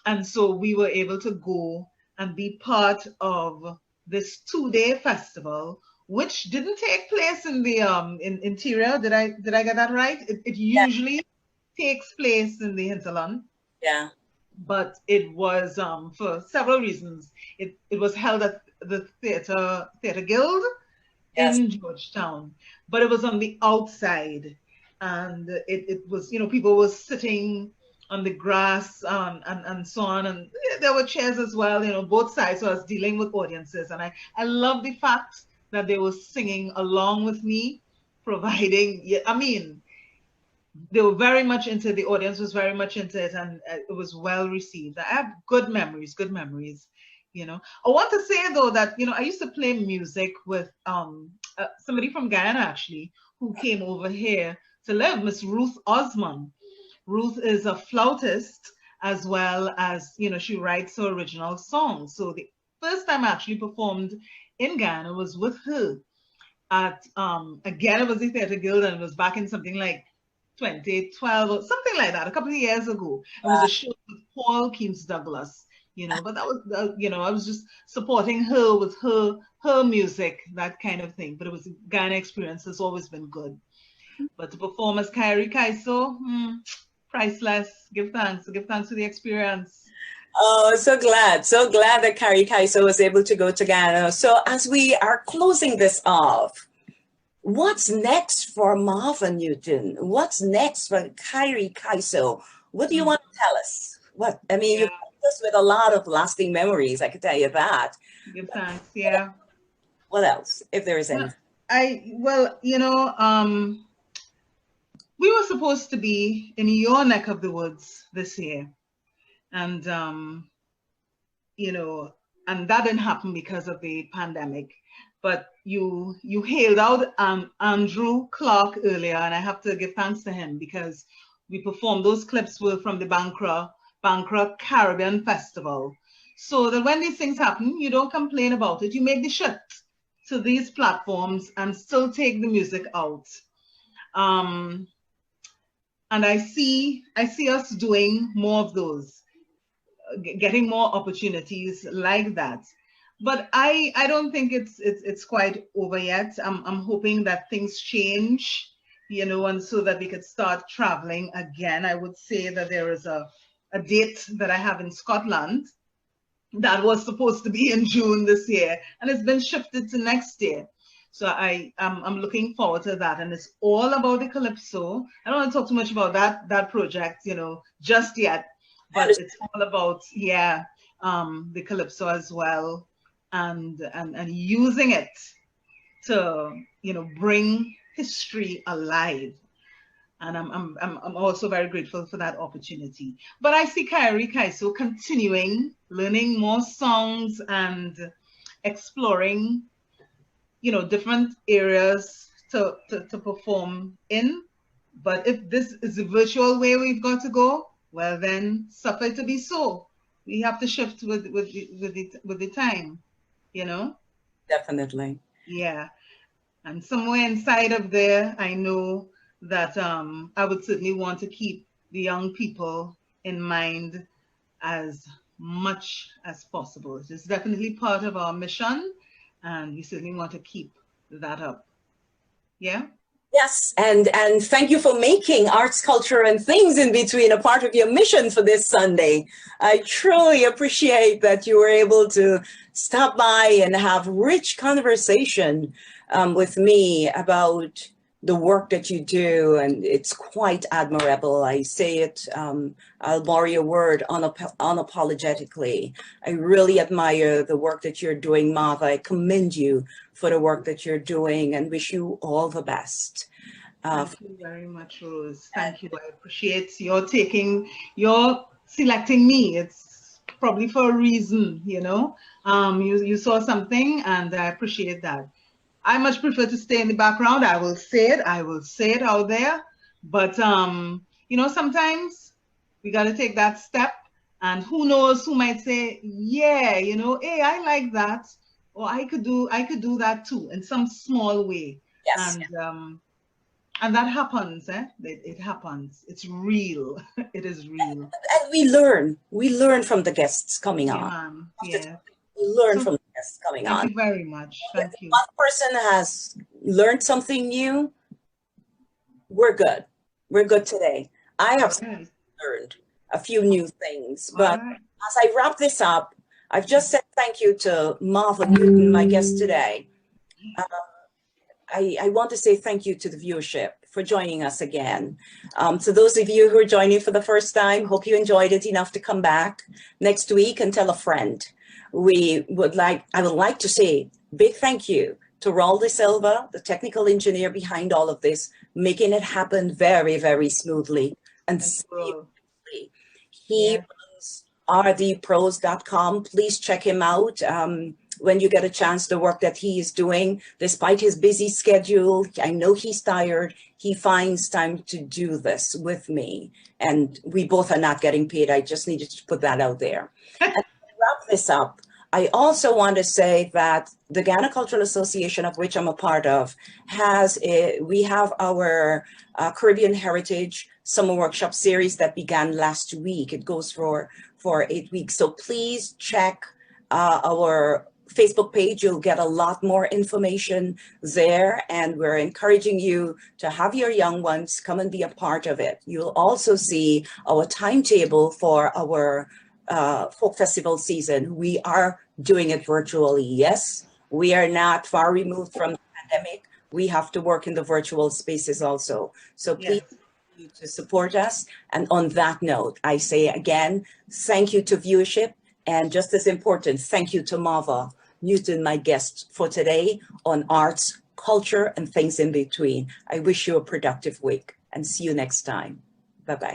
And so we were able to go and be part of this 2-day festival, which didn't take place in the in interior. Did I get that right? It Yeah, usually takes place in the hinterland, yeah, but it was for several reasons. It was held at the Theatre Guild yes. in Georgetown, but it was on the outside, and it was, people were sitting on the grass, and so on, and there were chairs as well, both sides. So I was dealing with audiences, and I love the fact that they were singing along with me, providing. Yeah, I mean, they were very much into, the audience was very much into it, and it was well received. I have good memories, I want to say though that I used to play music with somebody from Guyana actually, who came over here to live, Miss Ruth Osman. Ruth is a flautist, as well as she writes her original songs. So the first time I actually performed in Guyana was with her at again, it was the Theatre Guild, and it was back in something like 2012 or something like that, a couple of years ago. It was a show with Paul Keams Douglas, but that was, I was just supporting her with her music, that kind of thing. But it was, Ghana experience has always been good. But to perform as Kyrie Kaiso, priceless. Give thanks for the experience. Oh, so glad that Carrie Kaiso was able to go to Ghana. So as we are closing this off, what's next for Marva Newton? What's next for Kyrie Kaiso? What do you want to tell us? Yeah, You've left us with a lot of lasting memories, I can tell you that. give thanks. Yeah. What else, if there is any? Well, we were supposed to be in your neck of the woods this year, and and that didn't happen because of the pandemic. But you hailed out Andrew Clark earlier, and I have to give thanks to him, because we performed, those clips were from the Bankra Caribbean Festival. So that when these things happen, you don't complain about it. You make the shift to these platforms and still take the music out. And I see us doing more of those, getting more opportunities like that. But I don't think it's quite over yet. I'm hoping that things change, and so that we could start traveling again. I would say that there is a date that I have in Scotland that was supposed to be in June this year, and it's been shifted to next year. So I'm looking forward to that, and it's all about the calypso. I don't want to talk too much about that project, just yet, but it's all about, the calypso as well, and using it to bring history alive. And I'm also very grateful for that opportunity. But I see Kyrie Kaiso continuing, learning more songs and exploring different areas to perform in. But if this is the virtual way we've got to go, well, then suffer to be so. We have to shift with the time, Definitely. Yeah. And somewhere inside of there, I know that I would certainly want to keep the young people in mind as much as possible. It is definitely part of our mission, and we certainly want to keep that up. Yeah? Yes, and thank you for making arts, culture, and things in between a part of your mission for this Sunday. I truly appreciate that you were able to stop by and have rich conversation with me about the work that you do, and it's quite admirable. I say it, I'll borrow your word, unapologetically. I really admire the work that you're doing, Marva. I commend you for the work that you're doing and wish you all the best. Thank you very much, Rose. Thank you. I appreciate your selecting me. It's probably for a reason, you know. You saw something, and I appreciate that. I much prefer to stay in the background. I will say it out there. But you know, sometimes we got to take that step, and who knows who might say, yeah, you know, hey, I like that, or I could do that too in some small way. Yes. And that happens, it happens. It's real. It is real. And we learn from the guests coming on. Yeah. We learn from the guests coming on. Thank you very much. Thank you. One person has learned something new, we're good. We're good today. I have learned a few new things, but as I wrap this up, I've just said thank you to Marva Newton, my guest today. I want to say thank you to the viewership for joining us again. To those of you who are joining for the first time, hope you enjoyed it enough to come back next week and tell a friend. I would like to say big thank you to Raul De Silva, the technical engineer behind all of this, making it happen very, very smoothly and seamlessly. He runs rdpros.com. Please check him out. When you get a chance, the work that he is doing, despite his busy schedule, I know he's tired, he finds time to do this with me. And we both are not getting paid. I just needed to put that out there. And to wrap this up, I also want to say that the Ghana Cultural Association, of which I'm a part of, we have our Caribbean Heritage Summer Workshop series that began last week. It goes for 8 weeks. So please check our Facebook page. You'll get a lot more information there, and we're encouraging you to have your young ones come and be a part of it. You'll also see our timetable for our folk festival season. We are doing it virtually. Yes, we are not far removed from the pandemic. We have to work in the virtual spaces also. So please continue to support us. And on that note, I say again, thank you to viewership. And just as important, thank you to Marva Newton, my guest for today on arts, culture, and things in between. I wish you a productive week and see you next time. Bye-bye.